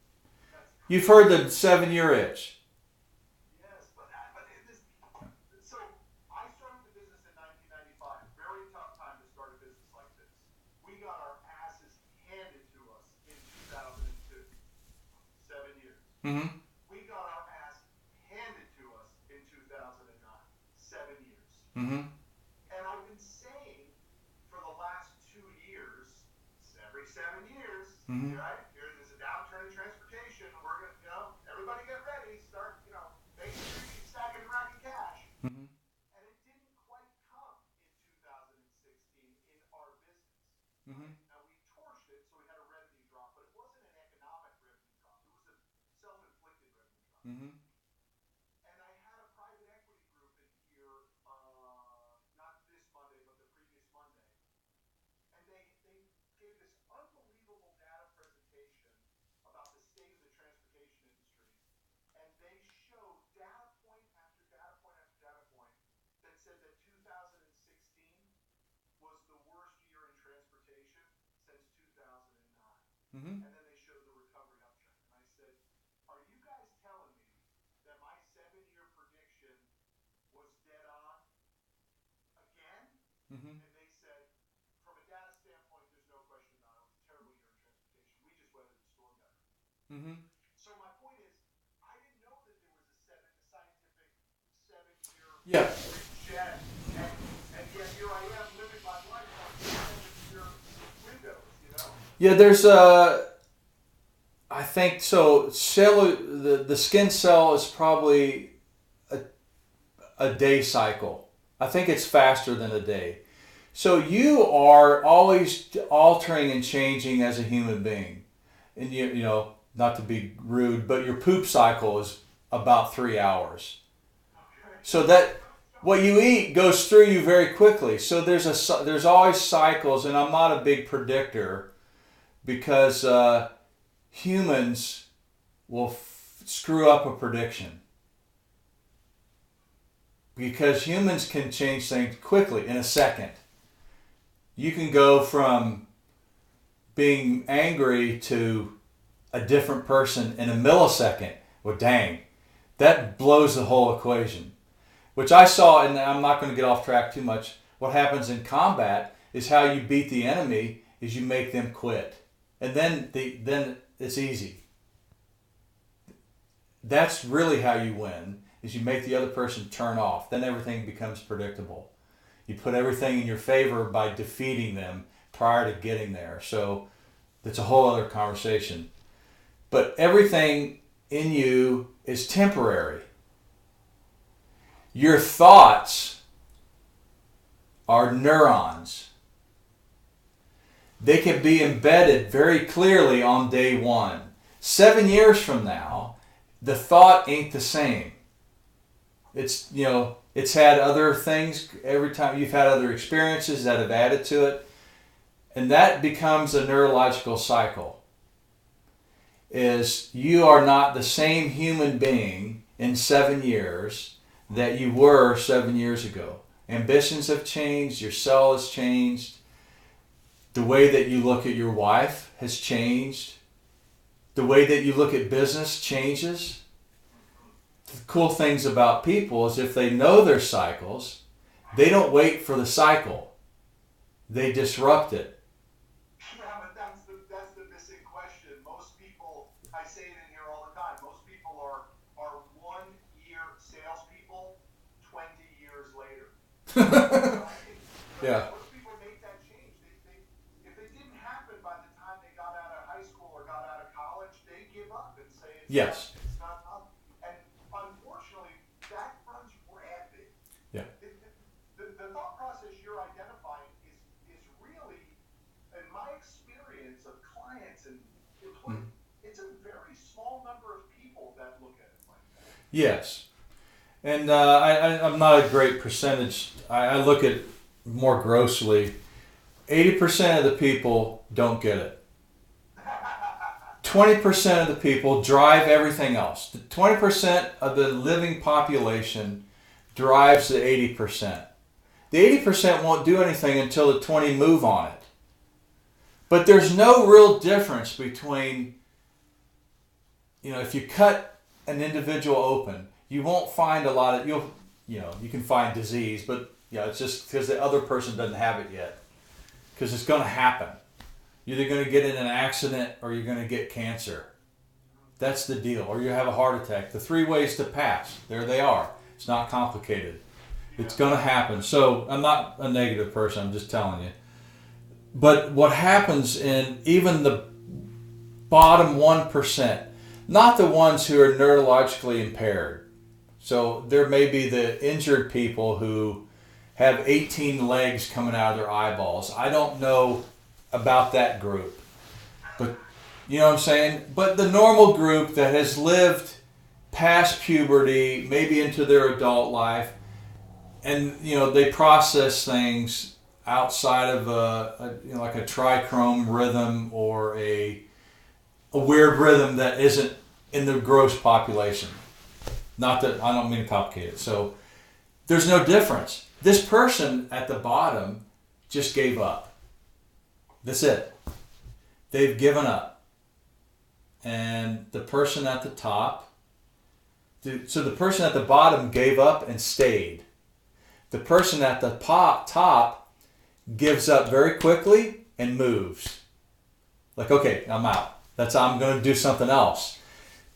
You've heard the 7-year itch. yes, but it is. So I started the business in 1995. Very tough time to start a business like this. We got our asses handed to us in 2002. 7 years. Mm-hmm. We got our ass handed to us in 2009. 7 years. Mm-hmm. And I've been saying for the last 2 years, every 7 years, Mm-hmm. right? There's a downturn in transportation. We're gonna, everybody get ready. Start, Main Street stacking and racking cash. Mm-hmm. And it didn't quite come in 2016 in our business. Mm-hmm. Now we torched it, so we had a revenue drop, but it wasn't an economic revenue drop. It was a self-inflicted revenue drop. Mm-hmm. And I had a private equity group in here, not this Monday, but the previous Monday, and they gave this unbelievable data presentation about the state of the transportation industry, and they showed data point after data point after data point that said that 2016 was the worst year in transportation Mm-hmm. And then they showed the recovery uptrend. And I said, are you guys telling me that my 7-year prediction was dead on again? Mm-hmm. And they said, from a data standpoint, there's no question about it. It was a terrible year in transportation. We just weathered the storm better. Mm-hmm. So my point is, I didn't know that there was a scientific 7-year Yeah. shed, and yet here I am living my life on 7-year windows. Yeah, there's I think so. The skin cell is probably a day cycle. I think it's faster than a day. So you are always altering and changing as a human being, and you know, not to be rude, but your poop cycle is about 3 hours. So that what you eat goes through you very quickly. So there's always cycles, and I'm not a big predictor because humans will screw up a prediction because humans can change things quickly in a second. You can go from being angry to a different person in a millisecond. Well, dang, that blows the whole equation. Which I saw, and I'm not going to get off track too much. What happens in combat is how you beat the enemy is you make them quit, and then it's easy. That's really how you win. Is you make the other person turn off. Then everything becomes predictable. You put everything in your favor by defeating them prior to getting there. So that's a whole other conversation. But everything in you is temporary. Your thoughts are neurons. They can be embedded very clearly on day one. 7 years from now, the thought ain't the same. It's, you know, it's had other things every time. You've had other experiences that have added to it. And that becomes a neurological cycle. Is you are not the same human being in 7 years that you were 7 years ago. Ambitions have changed. Your cell has changed. The way that you look at your wife has changed. The way that you look at business changes. The cool things about people is if they know their cycles, they don't wait for the cycle. They disrupt it. Yeah, but that's the missing question. Most people, I say it in here all the time, most people are 1-year salespeople 20 years later. Yeah. Most people make that change. If it didn't happen by the time they got out of high school or got out of college, they give up and say Yes. it's not up. And unfortunately, that runs rampant. Yeah. The thought process you're identifying is really, in my experience of clients and employees, it's a very small number of people that look at it like that. Yes. And I'm not a great percentage. I look at more grossly. 80% of the people don't get it. 20% of the people drive everything else. The 20% of the living population drives the 80%. The 80% won't do anything until the 20 move on it. But there's no real difference between, you know, if you cut an individual open, you won't find a lot of, you can find disease, but it's just because the other person doesn't have it yet. Because it's going to happen. You're either going to get in an accident or you're going to get cancer. That's the deal. Or you have a heart attack. The 3 ways to pass. There they are. It's not complicated. It's going to happen. So I'm not a negative person. I'm just telling you. But what happens in even the bottom 1%, not the ones who are neurologically impaired. So there may be the injured people who have 18 legs coming out of their eyeballs. I don't know about that group. But you know what I'm saying? But the normal group that has lived past puberty, maybe into their adult life, and they process things outside of like a trichrome rhythm or a weird rhythm that isn't in the gross population. Not that I don't mean to complicate it. So there's no difference. This person at the bottom just gave up. That's it. They've given up. and the person at the top, so the person at the bottom gave up and stayed. The person at the top gives up very quickly and moves. Like, okay, I'm out. I'm going to do something else.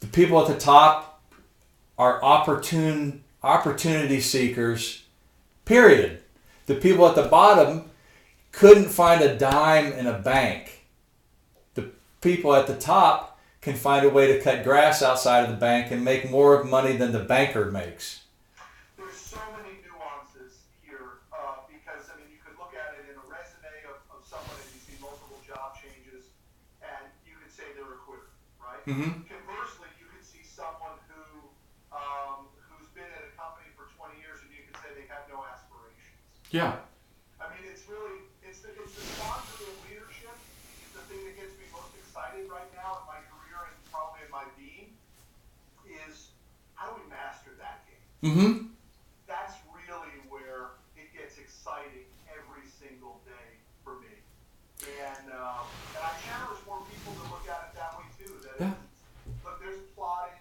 The people at the top are opportunity seekers, period. The people at the bottom couldn't find a dime in a bank. The people at the top can find a way to cut grass outside of the bank and make more money than the banker makes. There's so many nuances here because, I mean, you could look at it in a resume of someone and you see multiple job changes and you could say they're a quitter, right? Mm-hmm. Conversely, you could see someone who's been at a company for 20 years and you could say they have no aspirations. Yeah. I mean, it's the sponsor of leadership is the thing that gets me most excited right now in my career and probably in my being is how do we master that game? Mm-hmm. That's really where it gets exciting every single day for me. And I challenge more people to look at it that way too. That look, there's plotting,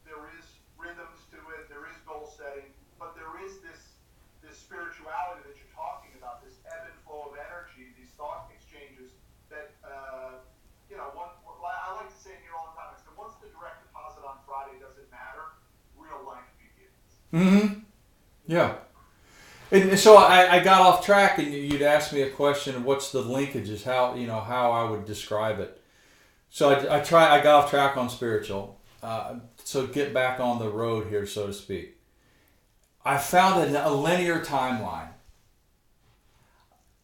there is rhythms to it, there is goal setting, but there is this spirituality that you're talking about, this ebb and flow of energy, these thought exchanges that, I like to say here all the time, I said, once the direct deposit on Friday doesn't matter, real life begins. Mm-hmm. Yeah. And so I got off track, and you'd asked me a question: what's the linkages? How I would describe it. So I got off track on spiritual. So get back on the road here, so to speak. I found a linear timeline,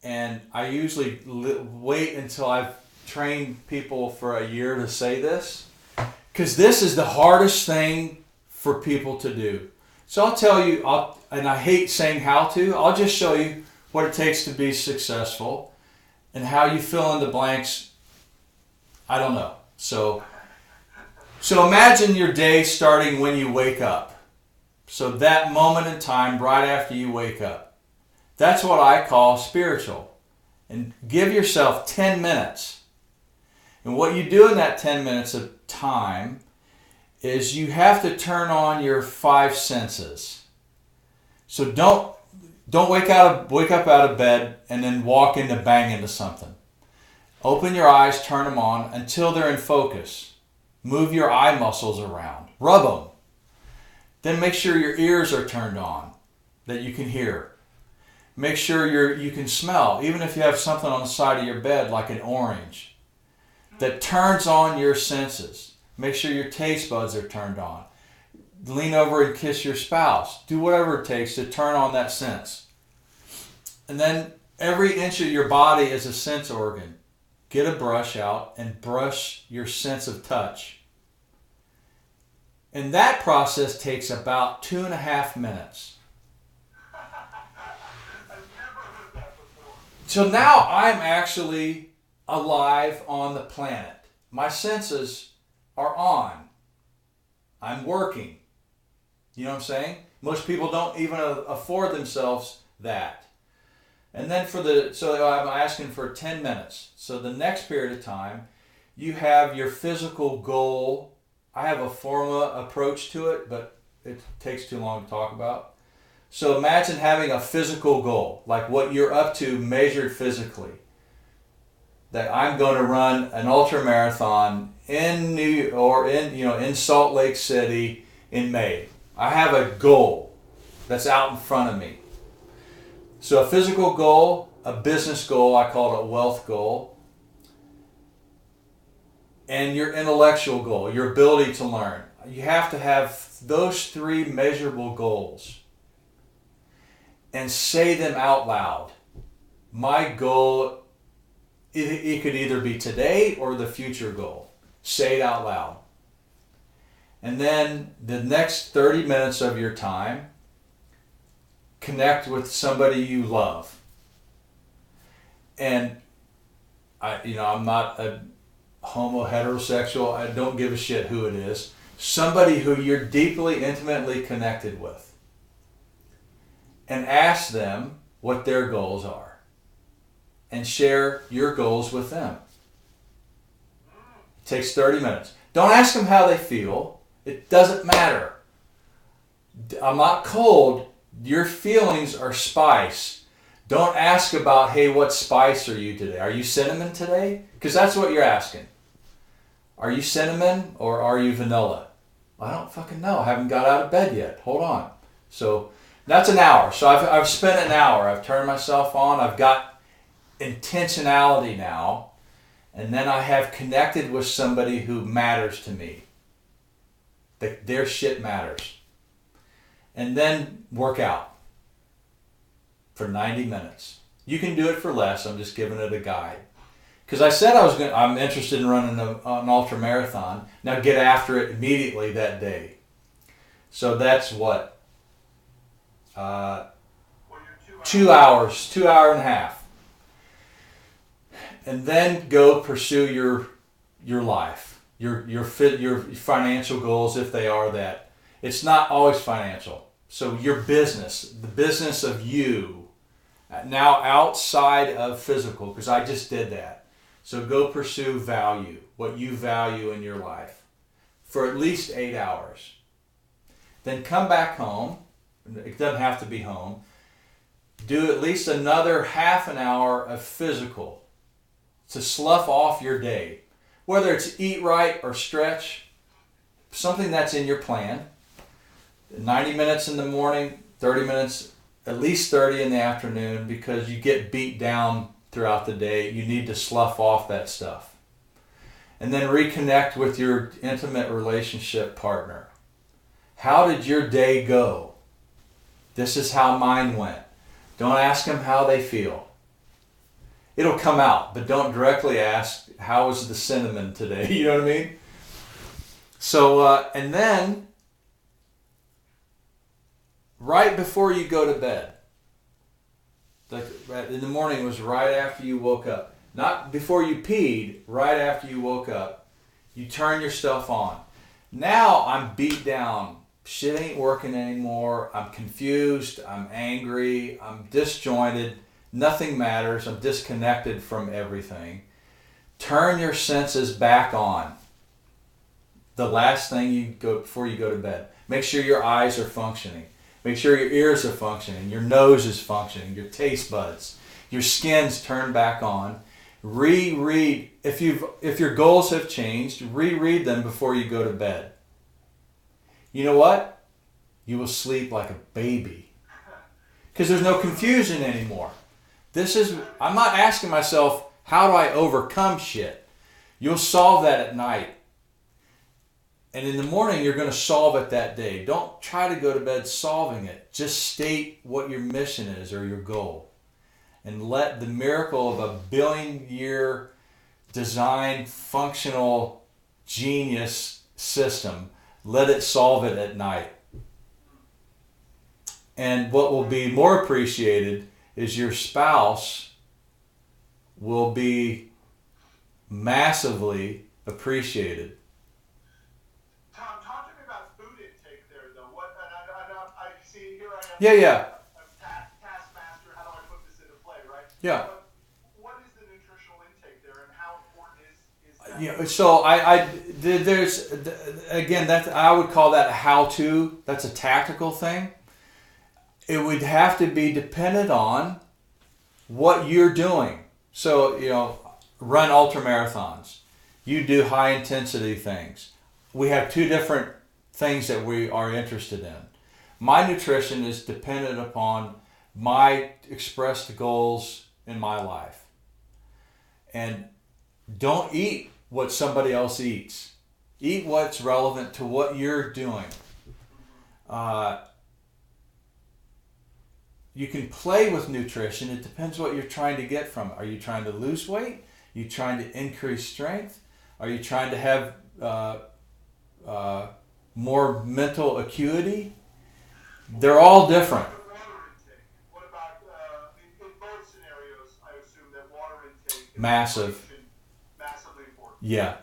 and I usually wait until I've trained people for a year to say this, because this is the hardest thing for people to do. So I'll tell you, and I hate saying how to, I'll just show you what it takes to be successful, and how you fill in the blanks, I don't know. So imagine your day starting when you wake up. So that moment in time right after you wake up. That's what I call spiritual. And give yourself 10 minutes. And what you do in that 10 minutes of time is you have to turn on your 5 senses. So don't wake up out of bed and then walk into bang into something. Open your eyes, turn them on until they're in focus. Move your eye muscles around. Rub them. Then make sure your ears are turned on, that you can hear. Make sure you can smell, even if you have something on the side of your bed like an orange, that turns on your senses. Make sure your taste buds are turned on. Lean over and kiss your spouse. Do whatever it takes to turn on that sense. And then every inch of your body is a sense organ. Get a brush out and brush your sense of touch. And that process takes about 2.5 minutes. I've never heard that before. So now I'm actually alive on the planet. My senses are on. I'm working. You know what I'm saying? Most people don't even afford themselves that. And then so I'm asking for 10 minutes. So the next period of time, you have your physical goal. I have a formula approach to it, but it takes too long to talk about. So imagine having a physical goal, like what you're up to measured physically. That I'm going to run an ultra marathon in Salt Lake City in May. I have a goal that's out in front of me. So a physical goal, a business goal, I call it a wealth goal, and your intellectual goal, your ability to learn. You have to have those 3 measurable goals and say them out loud. My goal, it could either be today or the future goal. Say it out loud. And then the next 30 minutes of your time, connect with somebody you love. And I'm not a homo heterosexual. I don't give a shit who it is. Somebody who you're deeply, intimately connected with. And ask them what their goals are. And share your goals with them. It takes 30 minutes. Don't ask them how they feel. It doesn't matter. I'm not cold. Your feelings are spice. Don't ask about, hey, what spice are you today? Are you cinnamon today? Because that's what you're asking. Are you cinnamon or are you vanilla? I don't fucking know. I haven't got out of bed yet. Hold on. So that's an hour. So I've spent an hour. I've turned myself on. I've got intentionality now. And then I have connected with somebody who matters to me. Their shit matters. And then work out for 90 minutes. You can do it for less. I'm just giving it a guide. Because I said I'm interested in running an ultra marathon. Now get after it immediately that day. So that's what? 2 hours, 2 hour and a half. And then go pursue your life, your financial goals if they are that. It's not always financial. So your business, the business of you, now outside of physical, because I just did that. So go pursue value, what you value in your life, for at least 8 hours. Then come back home. It doesn't have to be home. Do at least another half an hour of physical to slough off your day. Whether it's eat right or stretch, something that's in your plan. 90 minutes in the morning, 30 minutes, at least 30 in the afternoon, because you get beat down throughout the day. You need to slough off that stuff. And then reconnect with your intimate relationship partner. How did your day go? This is how mine went. Don't ask them how they feel. It'll come out, but don't directly ask, how was the cinnamon today? You know what I mean? So, and then, right before you go to bed, like in the morning was right after you woke up. Not before you peed, right after you woke up. You turn your stuff on. Now I'm beat down. Shit ain't working anymore. I'm confused. I'm angry. I'm disjointed. Nothing matters. I'm disconnected from everything. Turn your senses back on. The last thing before you go to bed. Make sure your eyes are functioning. Make sure your ears are functioning. Your nose is functioning. Your taste buds. Your skin's turned back on. Reread. If your goals have changed, reread them before you go to bed. You know what? You will sleep like a baby. Because there's no confusion anymore. I'm not asking myself, how do I overcome shit? You'll solve that at night. And in the morning, you're going to solve it that day. Don't try to go to bed solving it. Just state what your mission is or your goal. And let the miracle of a billion-year design, functional, genius system, let it solve it at night. And what will be more appreciated is your spouse will be massively appreciated. Tom, talk to me about food intake there, though. I see here I am. Yeah. A taskmaster. How do I put this into play, right? Yeah. But what is the nutritional intake there, and how important is that? Yeah. So there's again that I would call that a how-to. That's a tactical thing. It would have to be dependent on what you're doing. So, run ultra marathons. You do high intensity things. We have two different things that we are interested in. My nutrition is dependent upon my expressed goals in my life. And don't eat what somebody else eats. Eat what's relevant to what you're doing. You can play with nutrition. It depends what you're trying to get from it. Are you trying to lose weight? Are you trying to increase strength? Are you trying to have more mental acuity? They're all different. Water intake. What about in both scenarios? I assume that water intake is massively important. Yeah.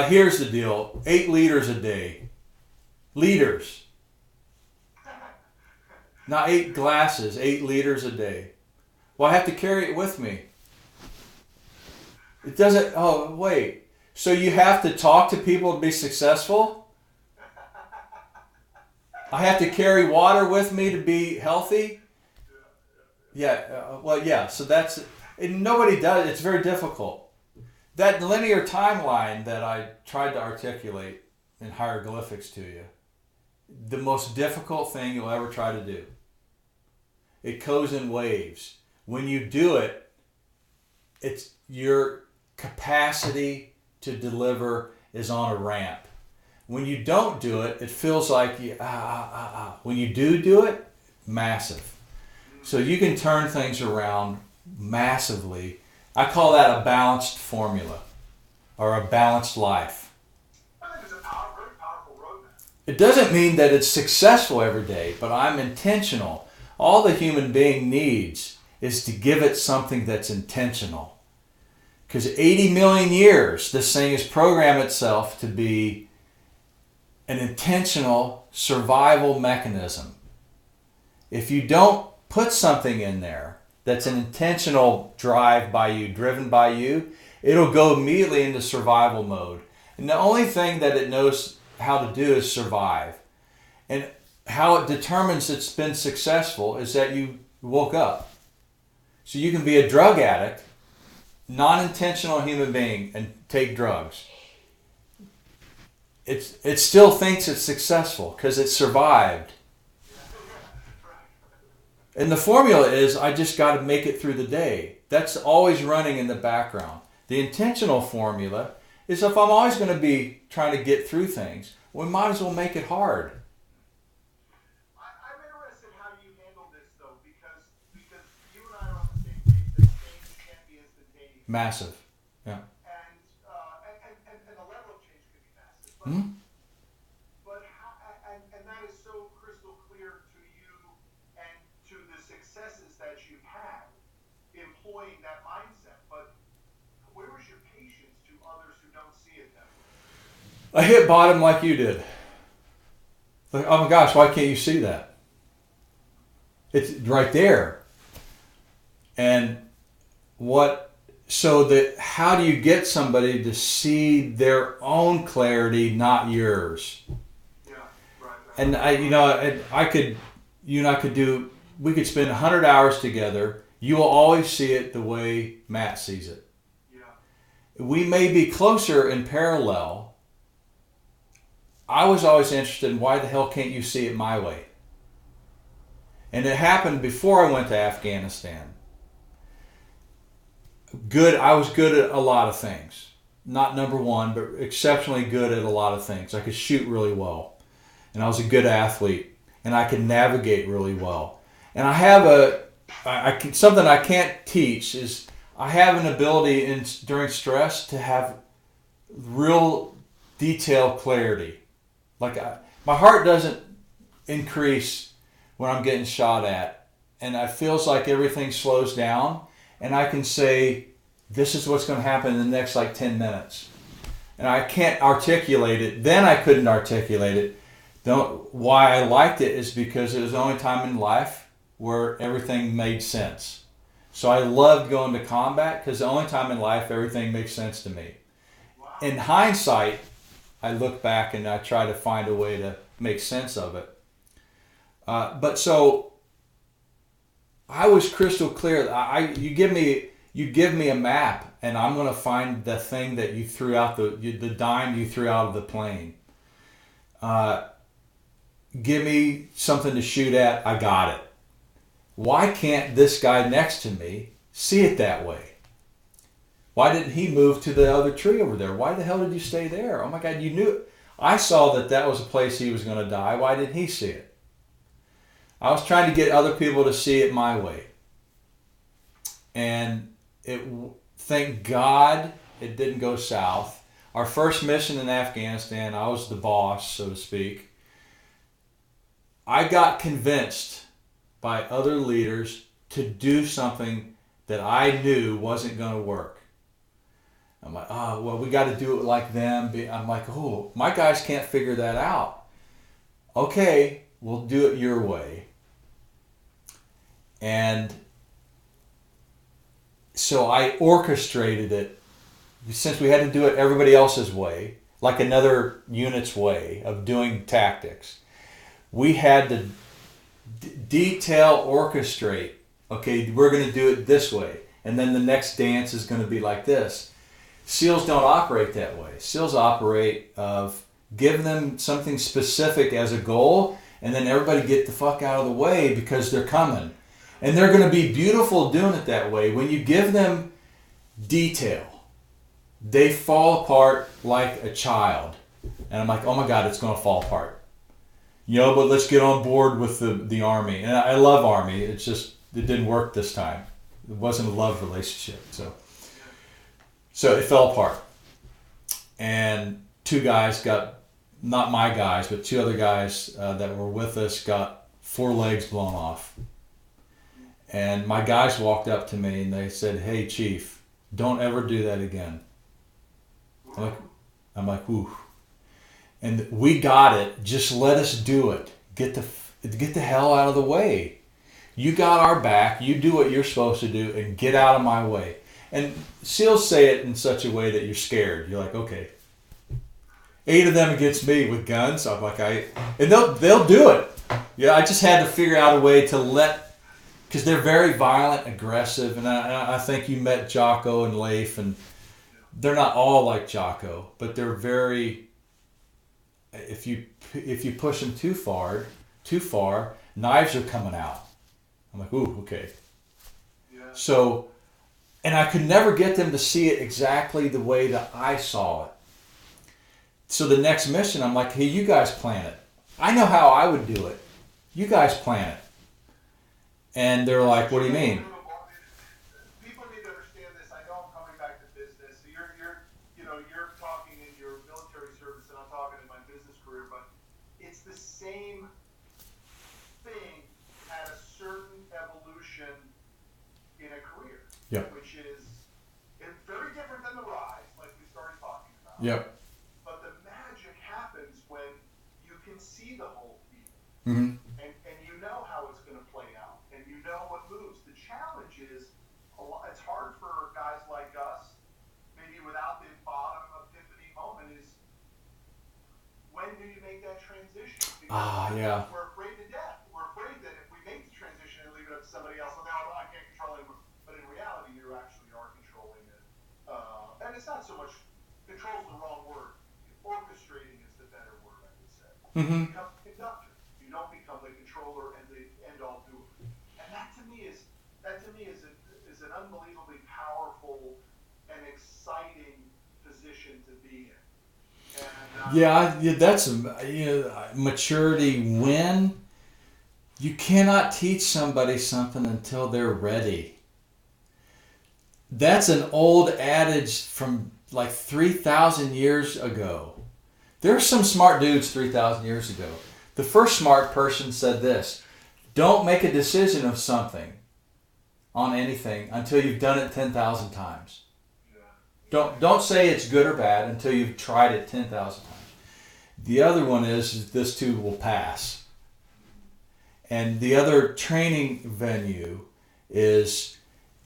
Here's the deal. 8 liters a day. Liters. Not 8 glasses, 8 liters a day. Well, I have to carry it with me. It doesn't, oh, wait. So you have to talk to people to be successful? I have to carry water with me to be healthy? Yeah, well, yeah, so that's, and nobody does, it's very difficult. That linear timeline that I tried to articulate in hieroglyphics to you, the most difficult thing you'll ever try to do. It goes in waves. When you do it, it's your capacity to deliver is on a ramp. When you don't do it, it feels like you, When you do it, massive. So you can turn things around massively. I call that a balanced formula or a balanced life. I think it's a very powerful roadmap. It doesn't mean that it's successful every day, but I'm intentional. All the human being needs is to give it something that's intentional. Because 80 million years, this thing has programmed itself to be an intentional survival mechanism. If you don't put something in there that's an intentional drive by you, driven by you, it'll go immediately into survival mode. And the only thing that it knows how to do is survive. And how it determines it's been successful is that you woke up. So you can be a drug addict, non-intentional human being, and take drugs. It still thinks it's successful because it survived. And the formula is, I just got to make it through the day. That's always running in the background. The intentional formula is, if I'm always going to be trying to get through things, we might as well make it hard. I'm interested how you handle this, though, because you and I are on the same page that change can't be instantaneous. Massive. Yeah. And the level of change can be massive. But, Mm-hmm. and that is so crystal clear to you and to the successes that you've had employing that mindset. But where is your patience to others who don't see it that way? I hit bottom like you did. Like, oh my gosh, why can't you see that? It's right there. And how do you get somebody to see their own clarity, not yours? Yeah, right. And we could spend 100 hours together. You will always see it the way Matt sees it. Yeah. We may be closer in parallel. I was always interested in, why the hell can't you see it my way? And it happened before I went to Afghanistan. I was good at a lot of things. Not number one, but exceptionally good at a lot of things. I could shoot really well. And I was a good athlete. And I could navigate really well. And I have something I can't teach is, I have an ability during stress to have real detailed clarity. Like my heart doesn't increase when I'm getting shot at, and it feels like everything slows down, and I can say, this is what's going to happen in the next 10 minutes. And I can't articulate it. Then I couldn't articulate it. Why I liked it is because it was the only time in life where everything made sense. So I loved going to combat because the only time in life everything makes sense to me. Wow. In hindsight, I look back and I try to find a way to make sense of it. But so I was crystal clear. You give me a map, and I'm going to find the thing that you threw out, the dime you threw out of the plane. Give me something to shoot at. I got it. Why can't this guy next to me see it that way? Why didn't he move to the other tree over there? Why the hell did you stay there? Oh my God, you knew. I saw that was a place he was going to die. Why didn't he see it? I was trying to get other people to see it my way. And thank God it didn't go south. Our first mission in Afghanistan, I was the boss, so to speak. I got convinced by other leaders to do something that I knew wasn't going to work. I'm like, oh, well, we got to do it like them. I'm like, oh, my guys can't figure that out. Okay, we'll do it your way. And so I orchestrated it since we had to do it everybody else's way, like another unit's way of doing tactics, we had to detail orchestrate. Okay, we're going to do it this way, and then the next dance is going to be like this. SEALs don't operate that way. SEALs operate of give them something specific as a goal, and then everybody get the fuck out of the way because they're coming. And they're going to be beautiful doing it that way. When you give them detail, they fall apart like a child. And I'm like, oh my God, it's going to fall apart. But let's get on board with the Army. And I love Army. It's just, it didn't work this time. It wasn't a love relationship. So it fell apart. And two guys got, not my guys, but two other guys that were with us got 4 legs blown off. And my guys walked up to me and they said, hey, Chief, don't ever do that again. I'm like, ooh. And we got it. Just let us do it. Get the hell out of the way. You got our back. You do what you're supposed to do and get out of my way. And SEALs say it in such a way that you're scared. You're like, okay. 8 of them against me with guns. I'm like, and they'll do it. Yeah, I just had to figure out a way to because they're very violent, aggressive, and I think you met Jocko and Leif, and they're not all like Jocko, but they're very. If you push them too far, knives are coming out. I'm like, ooh, okay. Yeah. So, and I could never get them to see it exactly the way that I saw it. So the next mission, I'm like, hey, you guys plan it. I know how I would do it. You guys plan it. And they're like, what do you mean? People need to understand this. I know I'm coming back to business. So you're talking in your military service, and I'm talking in my business career, but it's the same thing at a certain evolution in a career. Yep. Which is very different than the rise, like we started talking about. Yep. But the magic happens when you can see the whole field. Mm-hmm. And you know how it's going to play out. And you know what moves. The challenge is, it's hard for guys like us, maybe without the bottom epiphany moment, is when do you make that transition? Because yeah. We're afraid to death. We're afraid that if we make the transition and leave it up to somebody else, well, now I can't control it. But in reality, you actually are controlling it. And it's not so much, control is the wrong word. Orchestrating is the better word, I would say. Mm-hmm. You become a conductor. You don't become the controller and the end-all doer. And that to me is an unbelievably powerful and exciting position to be in. And, that's maturity. When you cannot teach somebody something until they're ready. That's an old adage from like 3,000 years ago. There are some smart dudes 3,000 years ago. The first smart person said this: don't make a decision of something on anything until you've done it 10,000 times. Don't say it's good or bad until you've tried it 10,000 times. The other one is this too will pass. And the other training venue is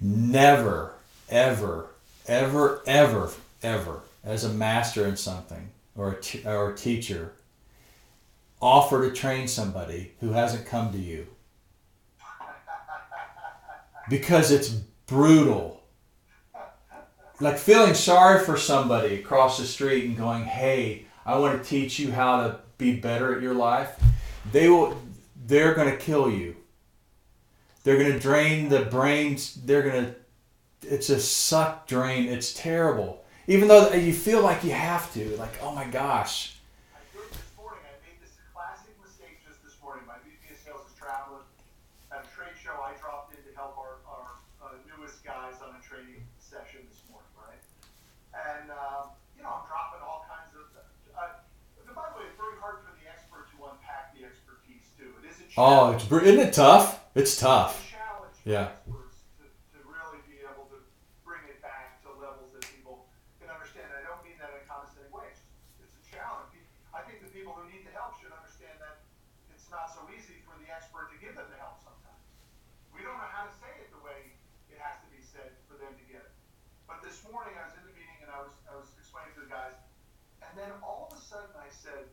never, ever, ever, ever, ever, as a master in something or a teacher, offer to train somebody who hasn't come to you. Because it's brutal. Like feeling sorry for somebody across the street and going, hey, I want to teach you how to be better at your life. They're going to kill you. They're going to drain the brains. It's a suck drain. It's terrible. Even though you feel like you have to, like, oh my gosh. I did this morning. I made this classic mistake just this morning. My VP of sales is traveling. At a trade show, I dropped in to help our newest guys on a training session this morning, right? And, I'm dropping all kinds of... by the way, it's very hard for the expert to unpack the expertise, too. It is a challenge. Isn't it tough? It's tough. It's a challenge for experts to really be able to bring it back to levels that people can understand. And I don't mean that in a condescending way. It's a challenge. I think the people who need the help should understand that it's not so easy for the expert to give them the help sometimes. We don't know how to say it the way it has to be said for them to get it. But this morning I was in the meeting and I was explaining to the guys, and then all of a sudden I said,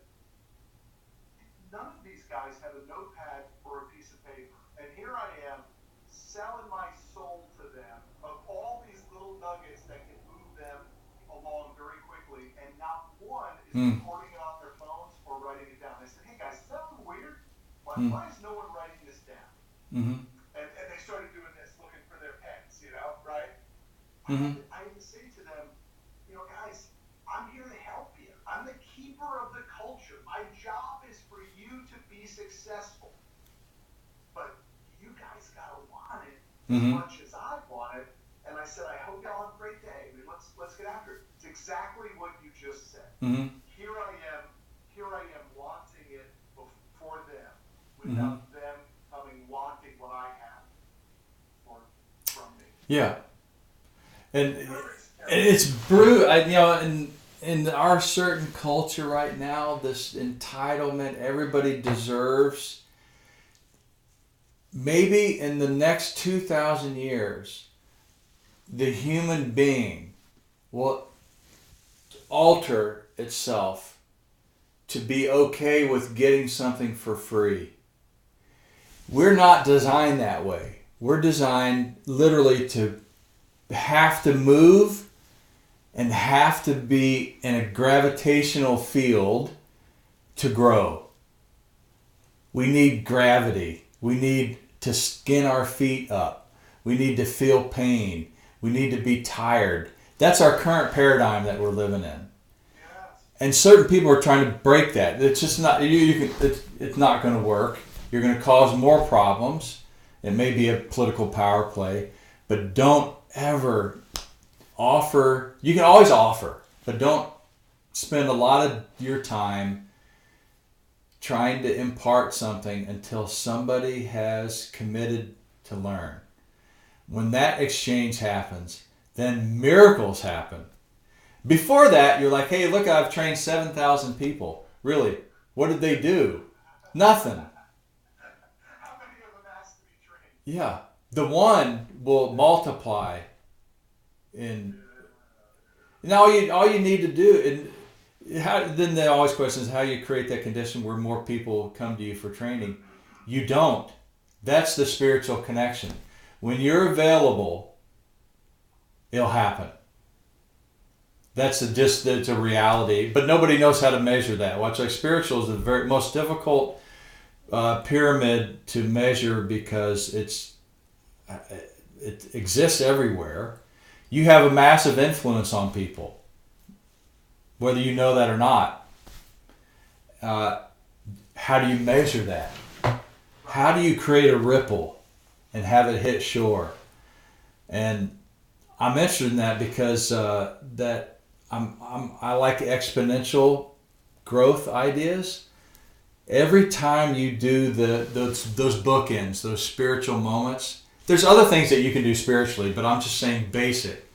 none of these guys have a notepad or a piece of paper, and here I am selling my soul to them of all these little nuggets that can move them along very quickly, and not one is recording it on their phones or writing it down. I said, hey guys, is that a little weird? Why is no one writing this down? Mm-hmm. And they started doing this, looking for their pens, right? Mm-hmm. I had to say to them, guys, I'm here to help you. I'm the keeper of the culture. My job is for you to be successful. But you guys gotta want it as much as I want it. And I said, I hope y'all have a great day. I mean, let's get after it. It's exactly what you just said. Mm-hmm. Here I am wanting it for them without them coming wanting what I have from me. Yeah. And it's brutal, in our certain culture right now, this entitlement everybody deserves. Maybe in the next 2,000 years, the human being will alter itself to be okay with getting something for free. We're not designed that way. We're designed literally to have to move and have to be in a gravitational field to grow. We need gravity. We need to skin our feet up. We need to feel pain. We need to be tired. That's our current paradigm that we're living in. And certain people are trying to break that. It's just not, it's not going to work. You're going to cause more problems. It may be a political power play, but don't ever offer. You can always offer, but don't spend a lot of your time trying to impart something until somebody has committed to learn. When that exchange happens, then miracles happen. Before that, you're like, hey, look, I've trained 7,000 people. Really? What did they do? Nothing. How many of them asked to be trained? Yeah. The one will multiply. Now all you need to do, then the always question is how you create that condition where more people come to you for training. You don't. That's the spiritual connection. When you're available, it'll happen. It's a reality, but nobody knows how to measure that. Watch, like spiritual is the very most difficult pyramid to measure because it exists everywhere. You have a massive influence on people, whether you know that or not. How do you measure that? How do you create a ripple and have it hit shore? And I'm interested in that because I like exponential growth ideas. Every time you do those bookends, those spiritual moments, there's other things that you can do spiritually, but I'm just saying basic.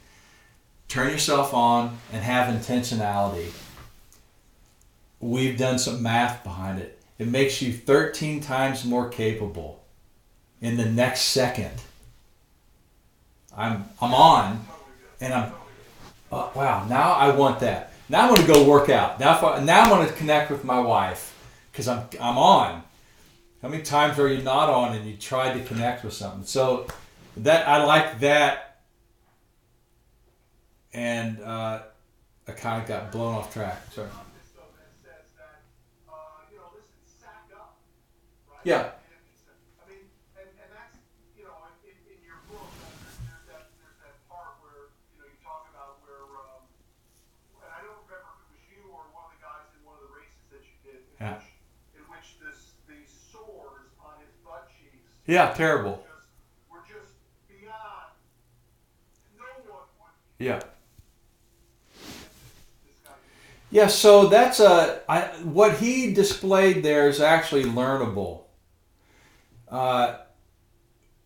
Turn yourself on and have intentionality. We've done some math behind it. It makes you 13 times more capable in the next second. I'm on, and wow, now I want that. Now I want to go work out. Now I want to connect with my wife because I'm on. How many times are you not on and you tried to connect with something? So that I like that, and I kind of got blown off track. Sorry. Yeah. I mean, and that's, in your book, there's that part where, you talk about where, and I don't remember if it was you or one of the guys in one of the races that you did, in which the sores on his butt cheeks. Yeah, terrible. Were just beyond, no one would. Yeah. Yeah, so that's what he displayed there is actually learnable.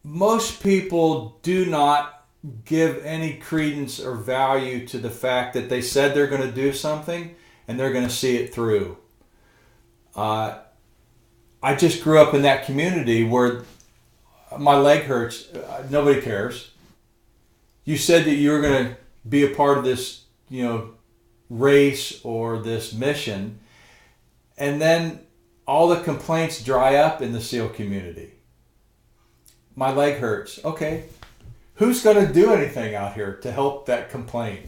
Most people do not give any credence or value to the fact that they said they're going to do something and they're going to see it through. I just grew up in that community where my leg hurts. Nobody cares. You said that you were going to be a part of this race or this mission, and then all the complaints dry up in the SEAL community. My leg hurts. Okay, who's going to do anything out here to help that complaint?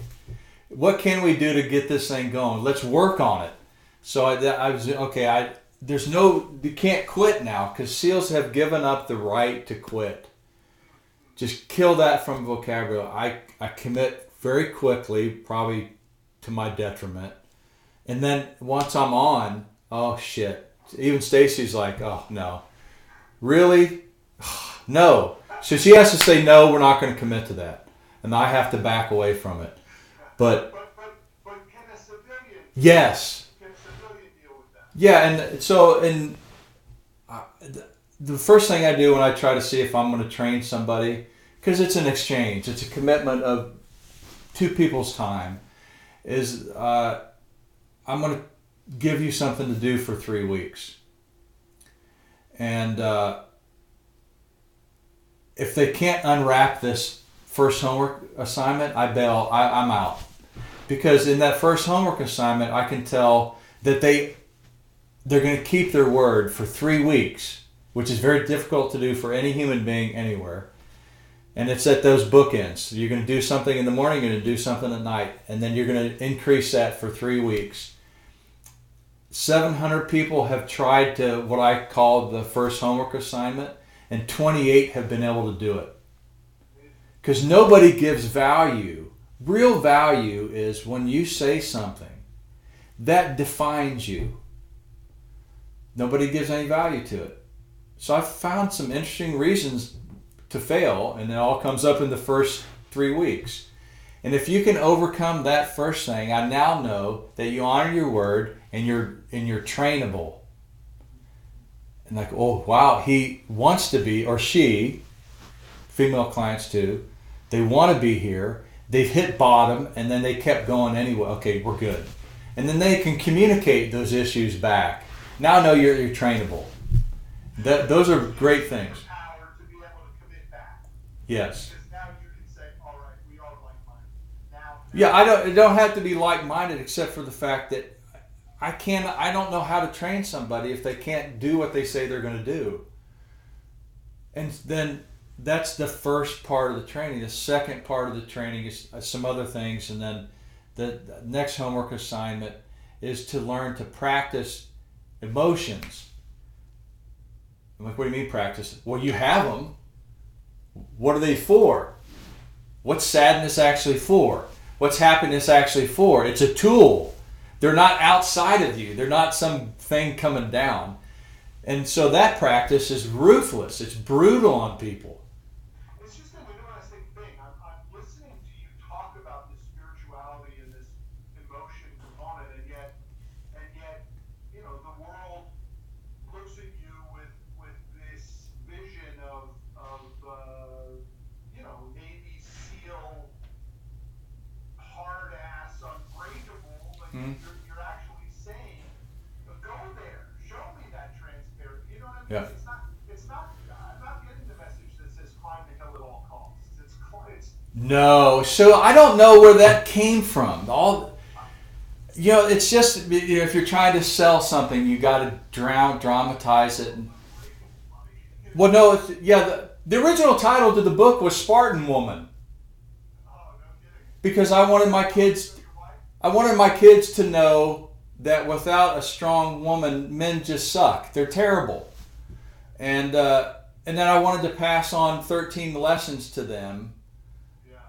What can we do to get this thing going? Let's work on it. So I was okay. You can't quit now, because SEALs have given up the right to quit. Just kill that from vocabulary. I commit very quickly, probably to my detriment. And then once I'm on, oh shit. Even Stacy's like, oh no. Really? No. So she has to say, no, we're not going to commit to that. And I have to back away from it. But can a civilian? Yes. Can a civilian deal with that? Yeah, and so the first thing I do when I try to see if I'm going to train somebody, because it's an exchange, it's a commitment of two people's time, is I'm going to give you something to do for 3 weeks. And if they can't unwrap this first homework assignment, I bail. I'm out. Because in that first homework assignment, I can tell that they're going to keep their word for 3 weeks, which is very difficult to do for any human being anywhere. And it's at those bookends. You're going to do something in the morning, you're going to do something at night, and then you're going to increase that for 3 weeks. 700 people have tried to, what I call the first homework assignment, and 28 have been able to do it. Because nobody gives value. Real value is when you say something that defines you. Nobody gives any value to it. So I've found some interesting reasons to fail, and it all comes up in the first 3 weeks. And if you can overcome that first thing, I now know that you honor your word and you're trainable. And like, oh wow, he wants to be, or she, female clients too, they want to be here. They've hit bottom, and then they kept going anyway. Okay, we're good. And then they can communicate those issues back. Now I know you're trainable. Those are great things. Power to be able to commit back. Yes. Because now you can say, all right, we are like-minded. Now. Yeah, it don't have to be like-minded, except for the fact that I don't know how to train somebody if they can't do what they say they're going to do. And then that's the first part of the training. The second part of the training is some other things, and then the next homework assignment is to learn to practice emotions. I'm like, what do you mean practice? Well, you have them. What are they for? What's sadness actually for? What's happiness actually for? It's a tool. They're not outside of you. They're not some thing coming down. And so that practice is ruthless. It's brutal on people. It's just an interesting thing. I'm listening to you talk about this spirituality and this emotion component, and yet, the world looks at you with this vision of Navy SEAL, hard ass, unbreakable. Like you're actually saying, go there, show me that transparent. You know what I mean? Yeah. It's not. I'm not getting the message that says climb the hill at all costs. It's No, so I don't know where that came from. It's just, if you're trying to sell something, you got to dramatize it. Well, no, the original title to the book was Spartan Woman, because I wanted my kids to know that without a strong woman, men just suck. They're terrible. And then I wanted to pass on 13 lessons to them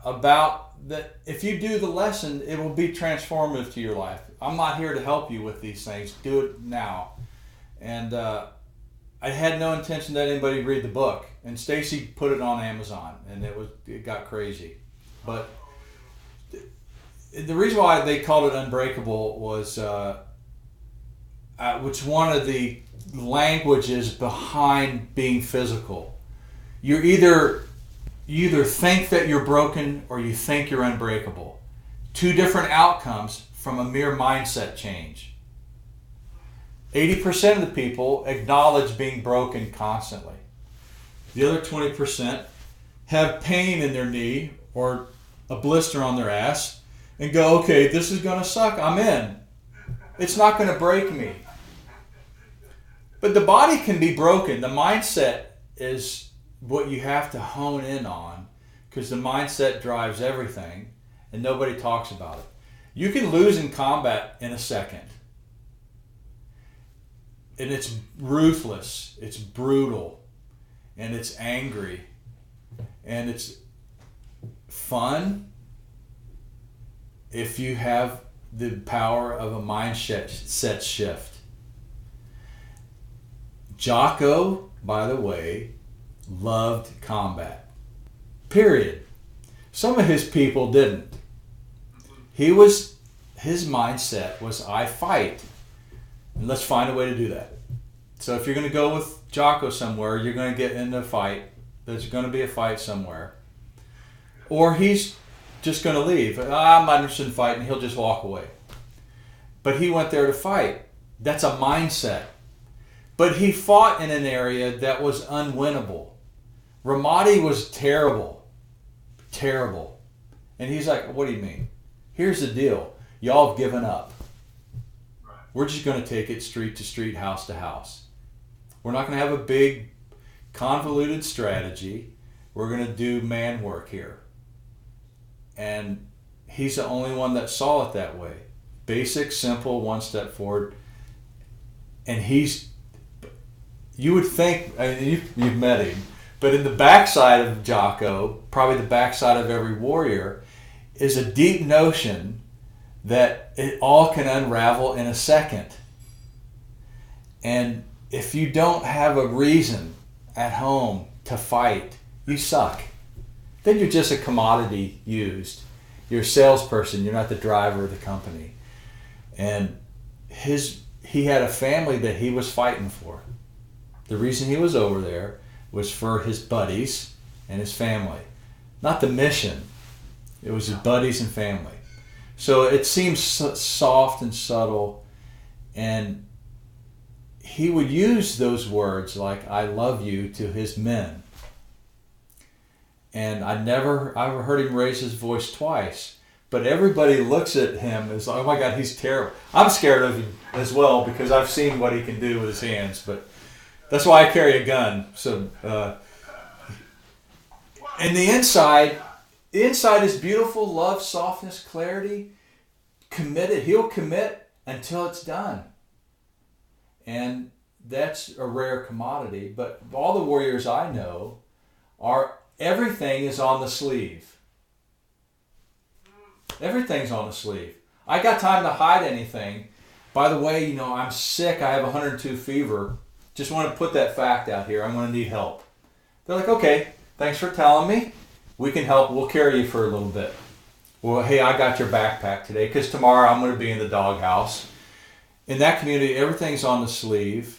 about that. If you do the lesson, it will be transformative to your life. I'm not here to help you with these things. Do it now. And I had no intention that anybody read the book. And Stacy put it on Amazon, and it got crazy. But the reason why they called it Unbreakable was which one of the languages behind being physical. You either think that you're broken or you think you're unbreakable. Two different outcomes from a mere mindset change. 80% of the people acknowledge being broken constantly. The other 20% have pain in their knee or a blister on their ass, and go, okay, this is going to suck. I'm in. It's not going to break me. But the body can be broken. The mindset is what you have to hone in on, because the mindset drives everything and nobody talks about it. You can lose in combat in a second. And it's ruthless, it's brutal, and it's angry, and it's fun if you have the power of a mindset shift. Jocko, by the way, loved combat. Period. Some of his people didn't. His mindset was, I fight, and let's find a way to do that. So if you're going to go with Jocko somewhere, you're going to get into a fight. There's going to be a fight somewhere. Or he's just going to leave. I'm not interested in fighting. He'll just walk away. But he went there to fight. That's a mindset. But he fought in an area that was unwinnable. Ramadi was terrible. Terrible. And he's like, what do you mean? Here's the deal. Y'all have given up. Right. We're just going to take it street to street, house to house. We're not going to have a big, convoluted strategy. We're going to do man work here. And he's the only one that saw it that way. Basic, simple, one step forward. And you would think, I mean, you've met him, but in the backside of Jocko, probably the backside of every warrior, is a deep notion that it all can unravel in a second. And if you don't have a reason at home to fight, you suck. Then you're just a commodity used. You're a salesperson. You're not the driver of the company. And he had a family that he was fighting for. The reason he was over there was for his buddies and his family. Not the mission. It was his buddies and family. So it seems soft and subtle, and he would use those words like, I love you, to his men. And I never heard him raise his voice twice. But everybody looks at him as, oh my God, he's terrible. I'm scared of him as well because I've seen what he can do with his hands. But that's why I carry a gun. So, and the inside is beautiful, love, softness, clarity, committed. He'll commit until it's done. And that's a rare commodity. But all the warriors I know everything is on the sleeve. Everything's on the sleeve. I got time to hide anything. By the way, I'm sick. I have 102 fever. Just want to put that fact out here. I'm going to need help. They're like, okay, thanks for telling me. We can help. We'll carry you for a little bit. Well, hey, I got your backpack today because tomorrow I'm going to be in the doghouse. In that community, everything's on the sleeve.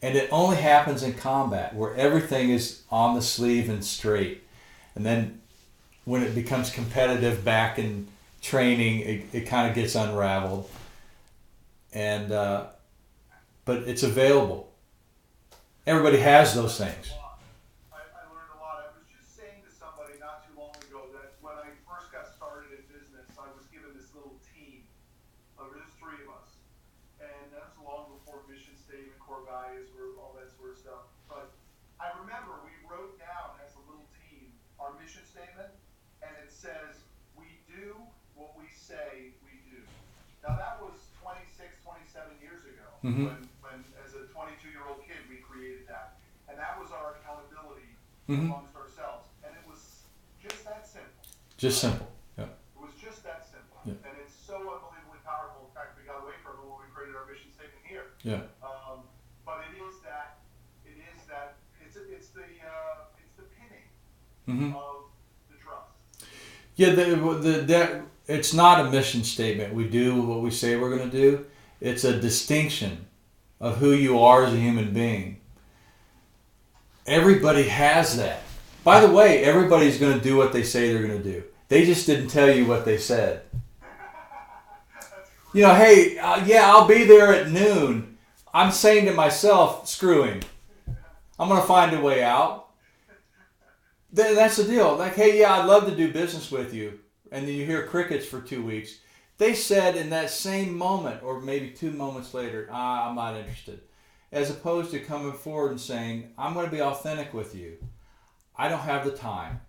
And it only happens in combat where everything is on the sleeve and straight. And then when it becomes competitive back in training, it kind of gets unraveled. And but it's available. Everybody has those things. I learned a lot. I was just saying to somebody not too long ago that when I first got started in business, I was given this little team. There's three of us. And that's long before mission statement, core values, or all that sort of stuff. But I remember we wrote down as a little team our mission statement, and it says, we do what we say we do. Now that was 26, 27 years ago, when as a 22-year-old kid we created that. And that was our accountability amongst ourselves. And it was just that simple. Just simple. Yeah. It was just that simple. Yeah. And it's so unbelievably powerful. In fact, we got away from it when we created our mission statement here. Yeah. But it's the pinning of the trust. Yeah, it's not a mission statement. We do what we say we're going to do. It's a distinction of who you are as a human being. Everybody has that. By the way, everybody's going to do what they say they're going to do. They just didn't tell you what they said. Hey, I'll be there at noon. I'm saying to myself, screw him. I'm going to find a way out. That's the deal. Like, hey, I'd love to do business with you. and then you hear crickets for 2 weeks. They said in that same moment, or maybe 2 moments later, I'm not interested. As opposed to coming forward and saying, I'm going to be authentic with you. I don't have the time.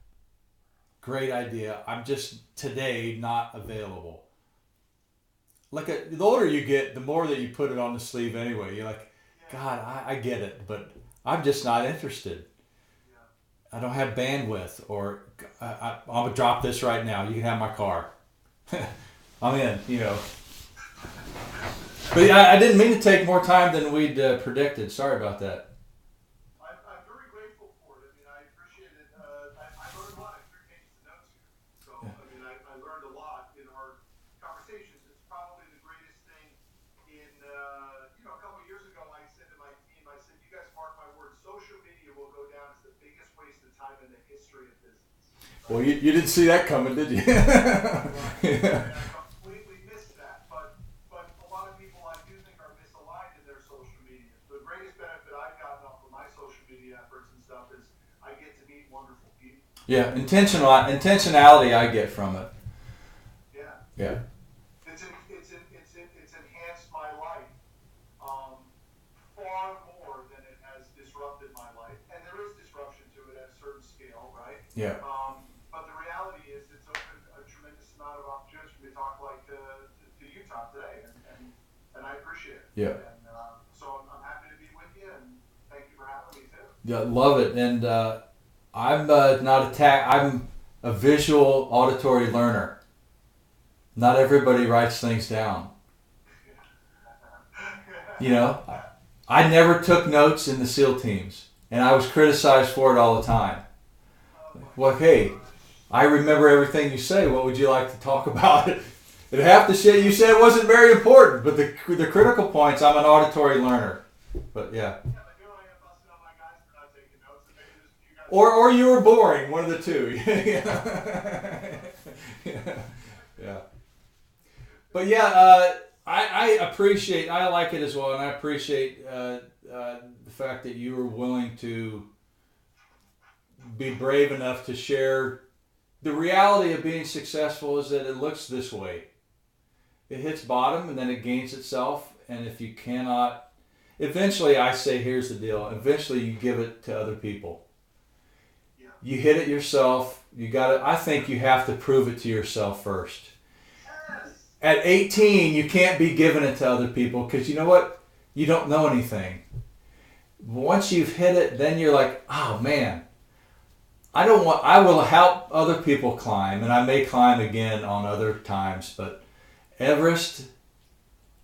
Great idea. I'm just today not available. The older you get, the more that you put it on the sleeve anyway. You're like, God, I get it, but I'm just not interested. I don't have bandwidth, or I'm going to drop this right now. You can have my car. I'm in, But I didn't mean to take more time than we'd predicted. Sorry about that. I'm very grateful for it. I mean, I appreciate it. I learned a lot. I have 3 pages of notes here. So, I mean, I learned a lot in our conversations. It's probably the greatest thing in, a couple of years ago, I said to my team, you guys mark my words, social media will go down as the biggest waste of time in the history of business. Well, you didn't see that coming, did you? Right. I completely missed that. But a lot of people I do think are misaligned in their social media. The greatest benefit I've gotten off of my social media efforts and stuff is I get to meet wonderful people. Yeah, intentionality I get from it. Yeah. Yeah. It's enhanced my life far more than it has disrupted my life. And there is disruption to it at a certain scale, right? Yeah. But the reality is it's opened a tremendous amount of opportunities for me to talk like to you, Thom, today. And I appreciate it. Yeah. And so I'm happy to be with you, and thank you for having me too. Yeah, love it. And I'm I'm a visual auditory learner. Not everybody writes things down. I never took notes in the SEAL teams, and I was criticized for it all the time. Well, hey, I remember everything you say. What would you like to talk about? And half the shit you said wasn't very important, but the critical points, I'm an auditory learner. But yeah. Or you were boring, one of the two. Yeah. But yeah, I like it as well, and I appreciate the fact that you were willing to be brave enough to share. The reality of being successful is that it looks this way. It hits bottom and then it gains itself, and if you cannot, eventually I say, here's the deal, eventually you give it to other people. Yeah. You hit it yourself. I think you have to prove it to yourself first. Yes. At 18, you can't be giving it to other people because you know what? You don't know anything. Once you've hit it, then you're like, oh man, I will help other people climb, and I may climb again on other times, but Everest,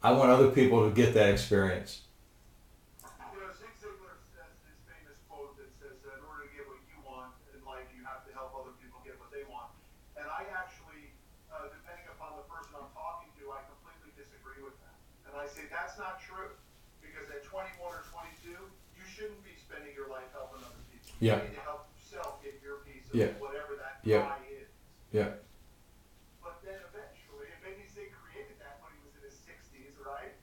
I want other people to get that experience. Zig Ziglar says this famous quote that says, in order to get what you want in life, you have to help other people get what they want. And I actually, depending upon the person I'm talking to, I completely disagree with that. And I say that's not true. Because at 21 or 22, you shouldn't be spending your life helping other people. Yeah. You need to help yourself get your piece of whatever that pie is. Yeah. But then eventually, and maybe Zig created that when he was in his 60s, right?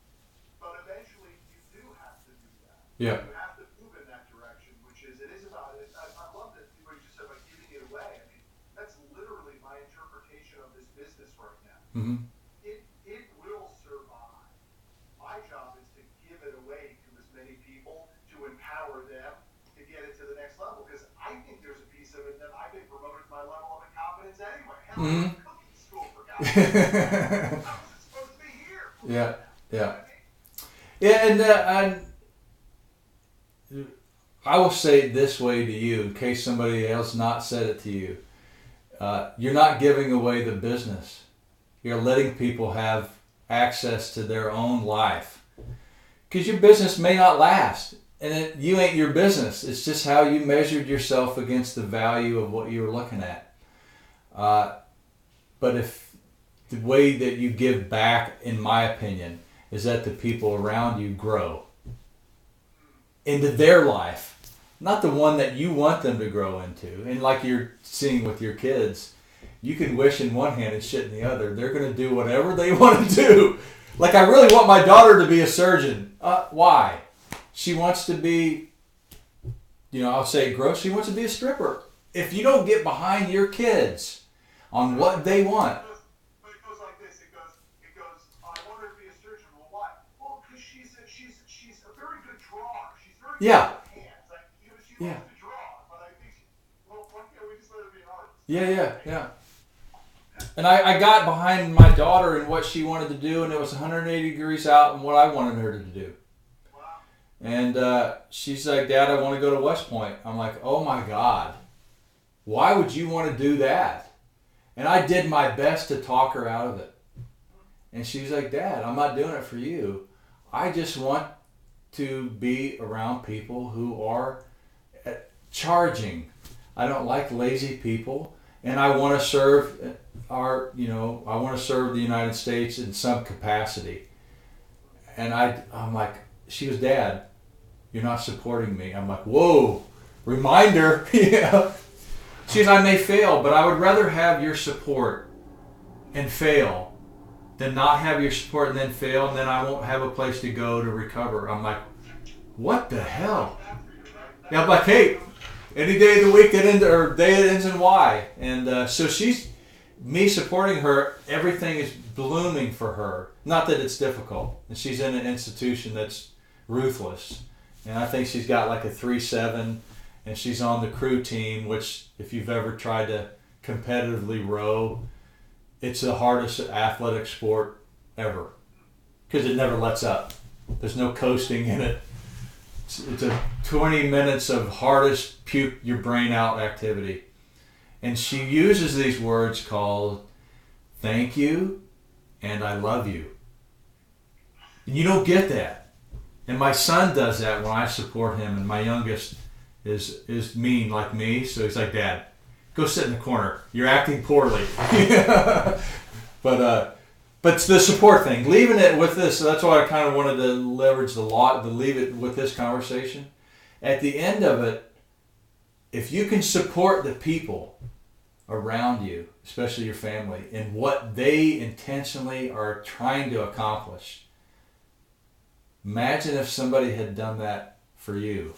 But eventually, you do have to do that. Yeah. You have to move in that direction, which is, it is about it. I love that what you just said about giving it away. I mean, that's literally my interpretation of this business right now. Mm-hmm. It will survive. My job is to give it away to as many people, to empower them to get it to the next level. Because I think there's a piece of it that I've been promoted to my level of incompetence anyway. Hell, I went to cooking school for God's sake. I wasn't supposed to be here. Yeah. You know what I mean? Yeah, and I will say it this way to you, in case somebody else not said it to you. You're not giving away the business. You're letting people have access to their own life. Because your business may not last. And you ain't your business. It's just how you measured yourself against the value of what you were looking at. But if the way that you give back, in my opinion, is that the people around you grow into their life, not the one that you want them to grow into. And like you're seeing with your kids, you can wish in one hand and shit in the other. They're going to do whatever they want to do. Like, I really want my daughter to be a surgeon. Why? She wants to be, I'll say gross, she wants to be a stripper. If you don't get behind your kids, on what they want. But it goes like this. It goes. I want her to be a surgeon. Well, why? Well, because she's a very good drawer. She's very good Yeah. with hands. Like, she Yeah. loves to draw, but I think well, why can't we just let her be an artist? Yeah. And I got behind my daughter and what she wanted to do, and it was 180 degrees out and what I wanted her to do. Wow. And she's like, Dad, I want to go to West Point. I'm like, oh my God, why would you want to do that? And I did my best to talk her out of it. And she's like, Dad, I'm not doing it for you. I just want to be around people who are charging. I don't like lazy people. And I want to serve I want to serve the United States in some capacity. And I'm like, she goes, Dad, you're not supporting me. I'm like, whoa, reminder. She goes, I may fail, but I would rather have your support and fail than not have your support and then fail, and then I won't have a place to go to recover. I'm like, what the hell? Yeah, I'm like, hey, any day of the week day that ends in Y. And so me supporting her, everything is blooming for her. Not that it's difficult. And she's in an institution that's ruthless. And I think she's got like a 3.7, and she's on the crew team, which if you've ever tried to competitively row, it's the hardest athletic sport ever. Because it never lets up. There's no coasting in it. It's a 20 minutes of hardest puke your brain out activity. And she uses these words called thank you and I love you. And you don't get that. And my son does that when I support him, and my youngest is mean like me, so he's like, Dad, go sit in the corner. You're acting poorly. But it's the support thing, leaving it with this. So that's why I kind of wanted to leverage to leave it with this conversation. At the end of it, if you can support the people around you, especially your family, in what they intentionally are trying to accomplish, imagine if somebody had done that for you.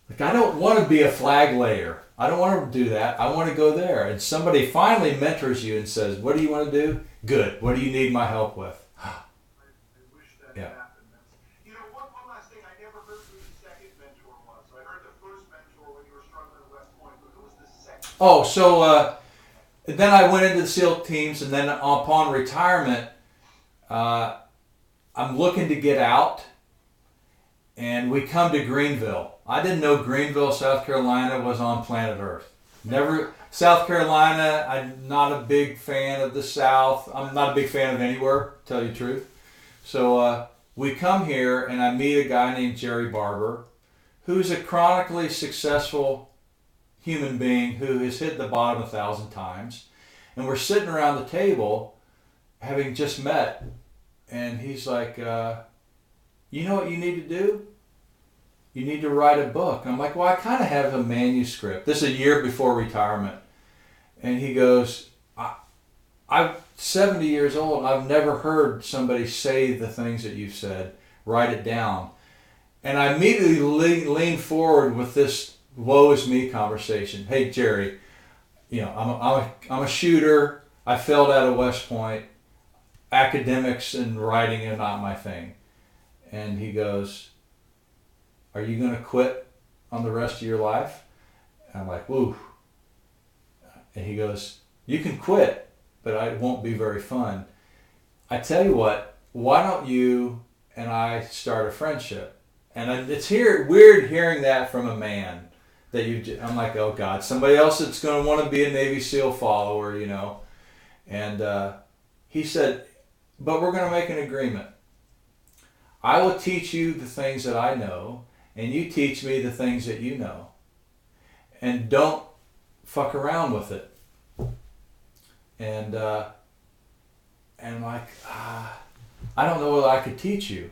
Like, I don't want to be a flag layer. I don't want to do that. I want to go there. And somebody finally mentors you and says, what do you want to do? Good. What do you need my help with? I wish that had happened. One last thing. I never heard who the second mentor was. So I heard the first mentor when you were struggling at West Point, but who was the second? Oh, so then I went into the SEAL teams, and then upon retirement, I'm looking to get out, and we come to Greenville. I didn't know Greenville, South Carolina was on planet Earth. Never. South Carolina, I'm not a big fan of the South. I'm not a big fan of anywhere, to tell you the truth. So we come here, and I meet a guy named Jerry Barber, who's a chronically successful human being who has hit the bottom 1,000 times. And we're sitting around the table, having just met, and he's like, you know what you need to do? You need to write a book. I'm like, well, I kind of have a manuscript. This is a year before retirement. And he goes, I'm 70 years old, and I've never heard somebody say the things that you've said. Write it down. And I immediately lean forward with this woe is me conversation. Hey, Jerry, I'm a shooter. I failed out of West Point. Academics and writing are not my thing. And he goes, are you going to quit on the rest of your life? And I'm like, woo. And he goes, you can quit, but it won't be very fun. I tell you what, why don't you and I start a friendship? And it's weird hearing that from a man. I'm like, oh God, somebody else that's going to want to be a Navy SEAL follower, And he said, but we're going to make an agreement. I will teach you the things that I know, and you teach me the things that you know. And don't fuck around with it. And I'm like, I don't know what I could teach you.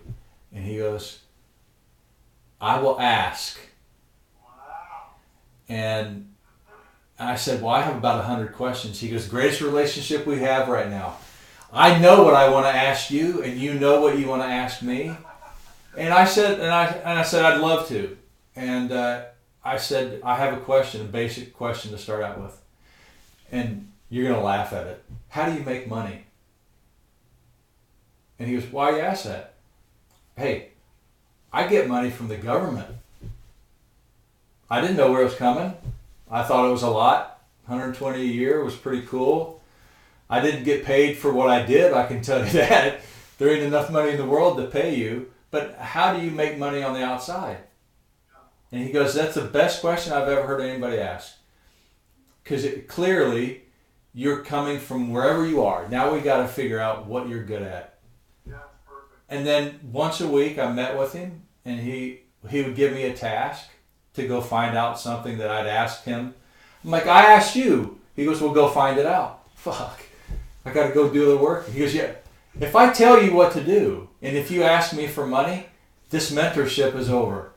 And he goes, I will ask. Wow. And I said, well, I have about 100 questions. He goes, greatest relationship we have right now. I know what I want to ask you, and you know what you want to ask me. And I said, I'd love to. And I said, I have a question, a basic question to start out with. And You're going to laugh at it. How do you make money? And he goes, why you ask that? Hey, I get money from the government. I didn't know where it was coming. I thought it was a lot. 120 a year was pretty cool. I didn't get paid for what I did, I can tell you that. There ain't enough money in the world to pay you. But how do you make money on the outside? And he goes, that's the best question I've ever heard anybody ask. Because clearly, you're coming from wherever you are. Now we got to figure out what you're good at. Yeah, that's perfect. And then once a week I met with him, and he would give me a task to go find out something that I'd asked him. I'm like, I asked you. He goes, well, go find it out. Fuck. I got to go do the work. He goes, yeah. If I tell you what to do, and if you ask me for money, this mentorship is over.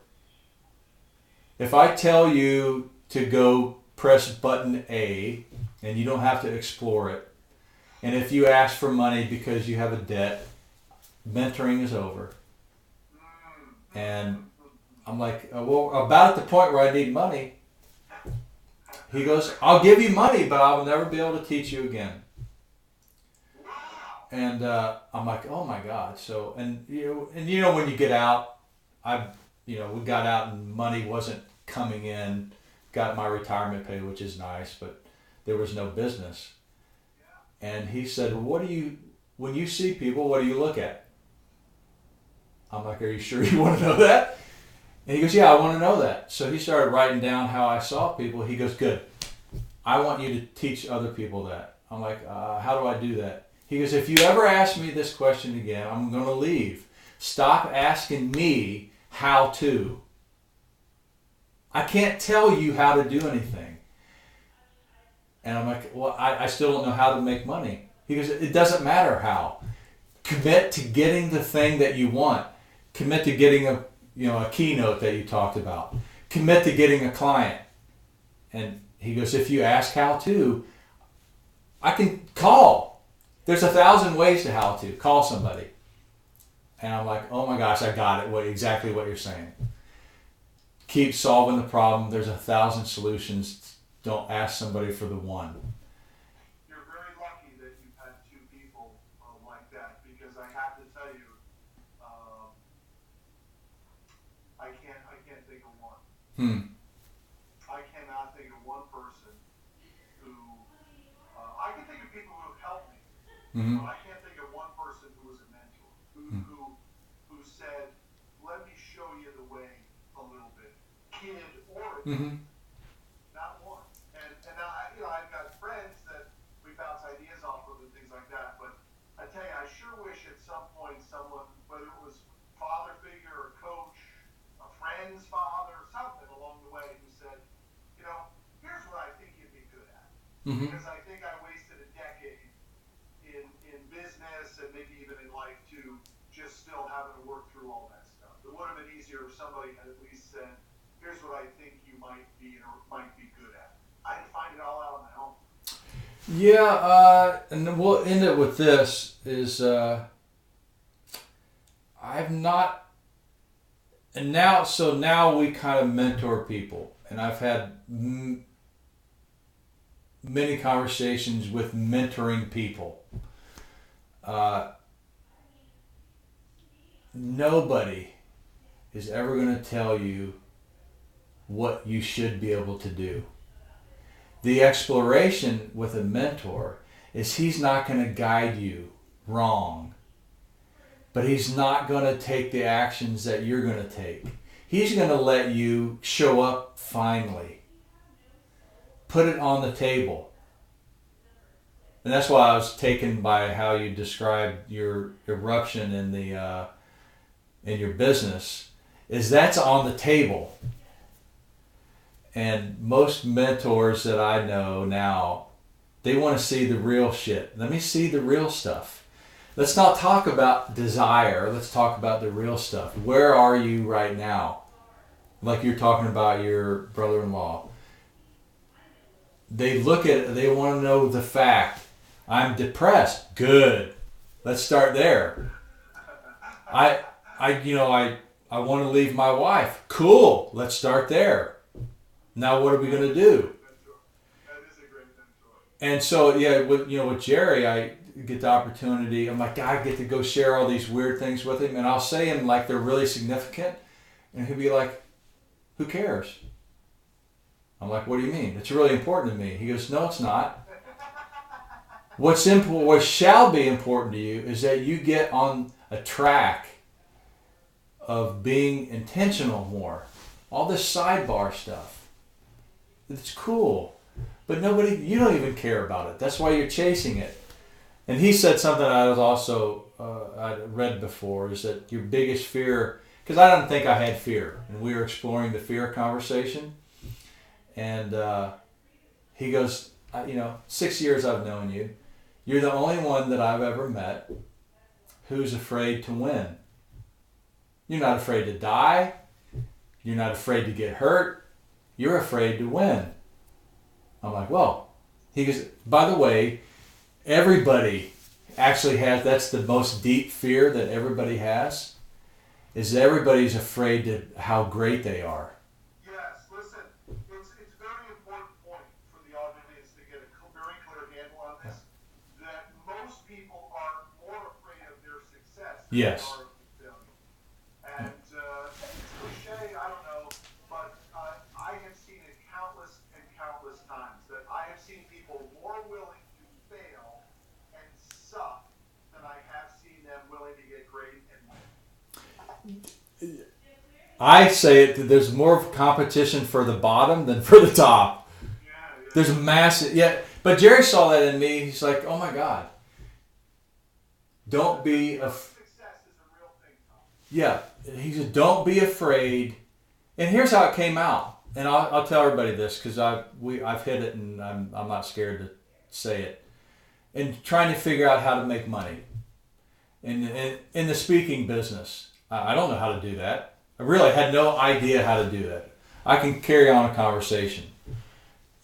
If I tell you to go press button A, and you don't have to explore it, and if you ask for money because you have a debt, mentoring is over. And I'm like, well, about at the point where I need money. He goes, I'll give you money, but I will never be able to teach you again. And I'm like, oh my God. So, and you know, when you get out, we got out and money wasn't coming in. Got my retirement pay, which is nice, but there was no business. And he said, well, when you see people, what do you look at? I'm like, are you sure you want to know that? And he goes, yeah, I want to know that. So he started writing down how I saw people. He goes, good. I want you to teach other people that. I'm like, how do I do that? He goes, if you ever ask me this question again, I'm going to leave. Stop asking me how to. I can't tell you how to do anything. And I'm like, well, I still don't know how to make money. He goes, it doesn't matter how. Commit to getting the thing that you want. Commit to getting a keynote that you talked about. Commit to getting a client. And he goes, if you ask how to, I can call. There's 1,000 ways to how to. Call somebody. And I'm like, oh my gosh, I got it. Exactly what you're saying. Keep solving the problem. There's 1,000 solutions. Don't ask somebody for the one. You're very lucky that you've had two people like that, because I have to tell you, I can't think of one. I cannot think of one person who I can think of people who have helped me, but I can't think of one person who was a mentor who said, "Let me show you the way a little bit," kid or adult. Not one. And I've got friends that we bounce ideas off of and things like that. But I tell you, I sure wish at some point someone, whether it was father figure or coach, a friend's father, or something along the way, who said, here's what I think you'd be good at. Because I think I wasted a decade in business and maybe even in life too, just still having to work through all that stuff. It would have been easier if somebody had at least said, here's what I think you might be or might be good at. I had to find it all out on my own. Yeah, and then we'll end it with this, is I've not, and now we kind of mentor people, and I've had many conversations with mentoring people. Nobody is ever going to tell you what you should be able to do. The exploration with a mentor is he's not going to guide you wrong, but he's not going to take the actions that you're going to take. He's going to let you show up finally. Put it on the table. And that's why I was taken by how you described your eruption in your business, is that's on the table. And most mentors that I know now, they want to see the real shit. Let me see the real stuff. Let's not talk about desire. Let's talk about the real stuff. Where are you right now? Like you're talking about your brother-in-law. They look at it, they want to know the fact. I'm depressed. Good. Let's start there. I want to leave my wife. Cool. Let's start there. Now what are we going to do? That is a great mentor. And so, yeah, with Jerry, I get the opportunity. I'm like, I get to go share all these weird things with him, and I'll say them like they're really significant, and he'll be like, "Who cares?" I'm like, "What do you mean? It's really important to me." He goes, "No, it's not. What's important, what shall be important to you, is that you get on a track of being intentional more. All this sidebar stuff, it's cool, but you don't even care about it. That's why you're chasing it." And he said something I was also I'd read before, is that your biggest fear, because I don't think I had fear, and we were exploring the fear conversation, and he goes, 6 years I've known you, you're the only one that I've ever met who's afraid to win. You're not afraid to die. You're not afraid to get hurt. You're afraid to win. I'm like, well, he goes, by the way, everybody actually has, that's the most deep fear that everybody has, is that everybody's afraid to how great they are. Yes, listen, it's a very important point for the audience to get a very clear handle on this, that most people are more afraid of their success than Yes. they are of failure. And it's cliche, I don't know, but I have seen it countless and countless times that I have seen people more willing to fail and suck than I have seen them willing to get great and win. I say it, there's more competition for the bottom than for the top. Yeah. There's a massive, but Jerry saw that in me. He's like, oh my God. Don't be Success is a real thing, Thom. Yeah, he said, don't be afraid. And here's how it came out. And I'll tell everybody this, because I've hit it, and I'm not scared to say it. And trying to figure out how to make money in the speaking business. I don't know how to do that. I really had no idea how to do that. I can carry on a conversation.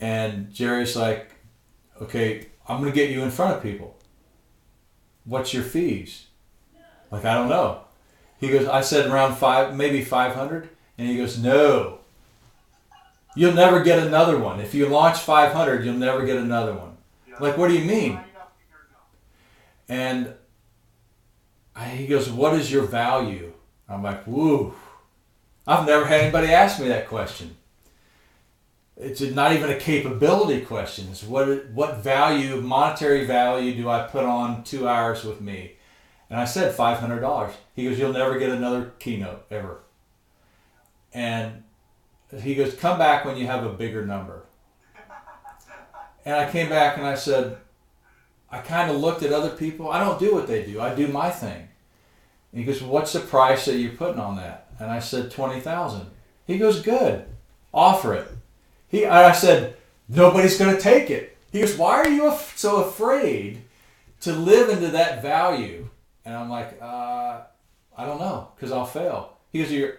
And Jerry's like, okay, I'm going to get you in front of people. What's your fees? Like, I don't know. He goes, I said around maybe 500. And he goes, no. You'll never get another one. If you launch 500, you'll never get another one. Yeah. Like, what do you mean? And he goes, what is your value? I'm like, woo. I've never had anybody ask me that question. It's not even a capability question. It's what value, monetary value, do I put on 2 hours with me? And I said $500. He goes, you'll never get another keynote ever. And he goes, come back when you have a bigger number. And I came back and I said, I kind of looked at other people. I don't do what they do. I do my thing. And he goes, well, what's the price that you're putting on that? And I said, $20,000. He goes, good. Offer it. I said, nobody's going to take it. He goes, why are you so afraid to live into that value? And I'm like, I don't know, because I'll fail. He goes, you're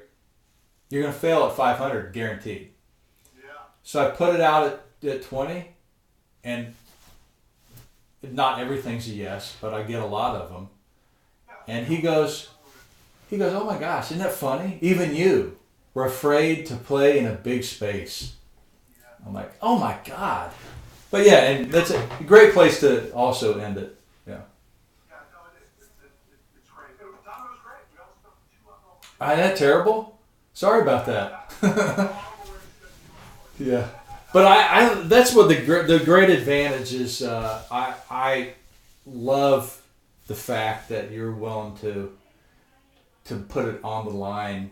going to fail at 500, guaranteed. Yeah. So I put it out at 20, and not everything's a yes, but I get a lot of them. And he goes, oh my gosh, isn't that funny? Even you were afraid to play in a big space. I'm like, oh my God. But yeah, and that's a great place to also end it. Yeah. Yeah, no, it is. It's great. Thom, it was great. We all spent 2 hours. Isn't that terrible? Sorry about that. Yeah. But I that's what the great advantage is. I love the fact that you're willing to put it on the line,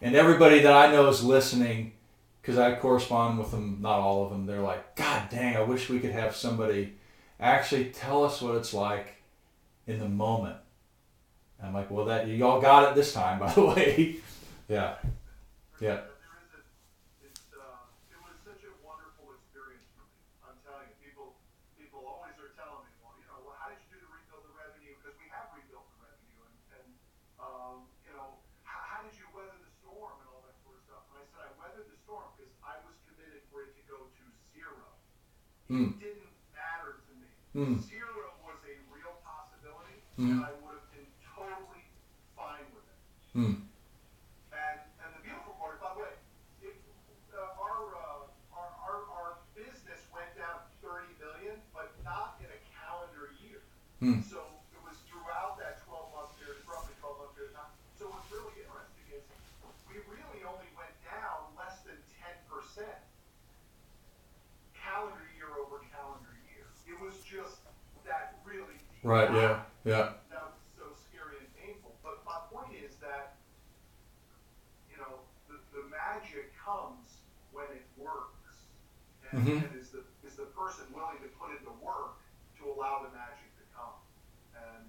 and everybody that I know is listening, because I correspond with them, not all of them. They're like, God dang, I wish we could have somebody actually tell us what it's like in the moment. And I'm like, well, that you all got it this time, by the way. Yeah. Yeah. It was such a wonderful experience for me. I'm telling you, people always are telling me, well, how did you do to rebuild the revenue? Because we have rebuilt the revenue, and how did you weather the storm and all that sort of stuff? And I said, I weathered the storm because I was committed for it to go to zero. It didn't matter to me. Zero was a real possibility, and I would have been totally fine with it. And the beautiful part, by the way, our business went down 30 million, Hmm. So it was throughout that 12-month period, roughly 12-month period of time. So what's really interesting is we really only went down less than 10% calendar year over calendar year. It was just that really deep Right. Yeah. dive Yeah. that was so scary and painful. But my point is that, the magic comes when it works. Mm-hmm. And is the person willing to put in the work to allow the magic to come? And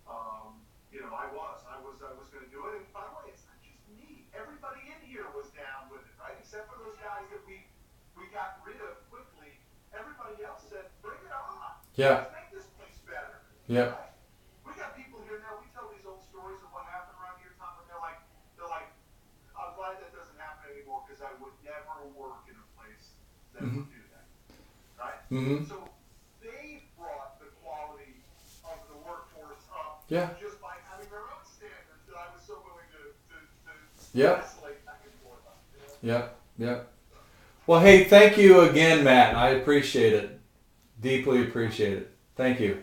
I was going to do it. And by the way, it's not just me. Everybody in here was down with it, right? Except for those guys that we got rid of quickly. Everybody else said, "Bring it on. Yeah. Let's make this place better." Yeah. Right? We got people here now. We tell these old stories of what happened around here, Tom, and they're like, "I'm glad that doesn't happen anymore because I would never work in a place that Mm-hmm. would do that." Right? Mm-hmm. So they brought the quality of the workforce up Yeah. just by having their own standards that I was so willing to Yep. vacillate back and forth on. Yep. Yep. Well, hey, thank you again, Matt. I appreciate it. Deeply appreciate it. Thank you.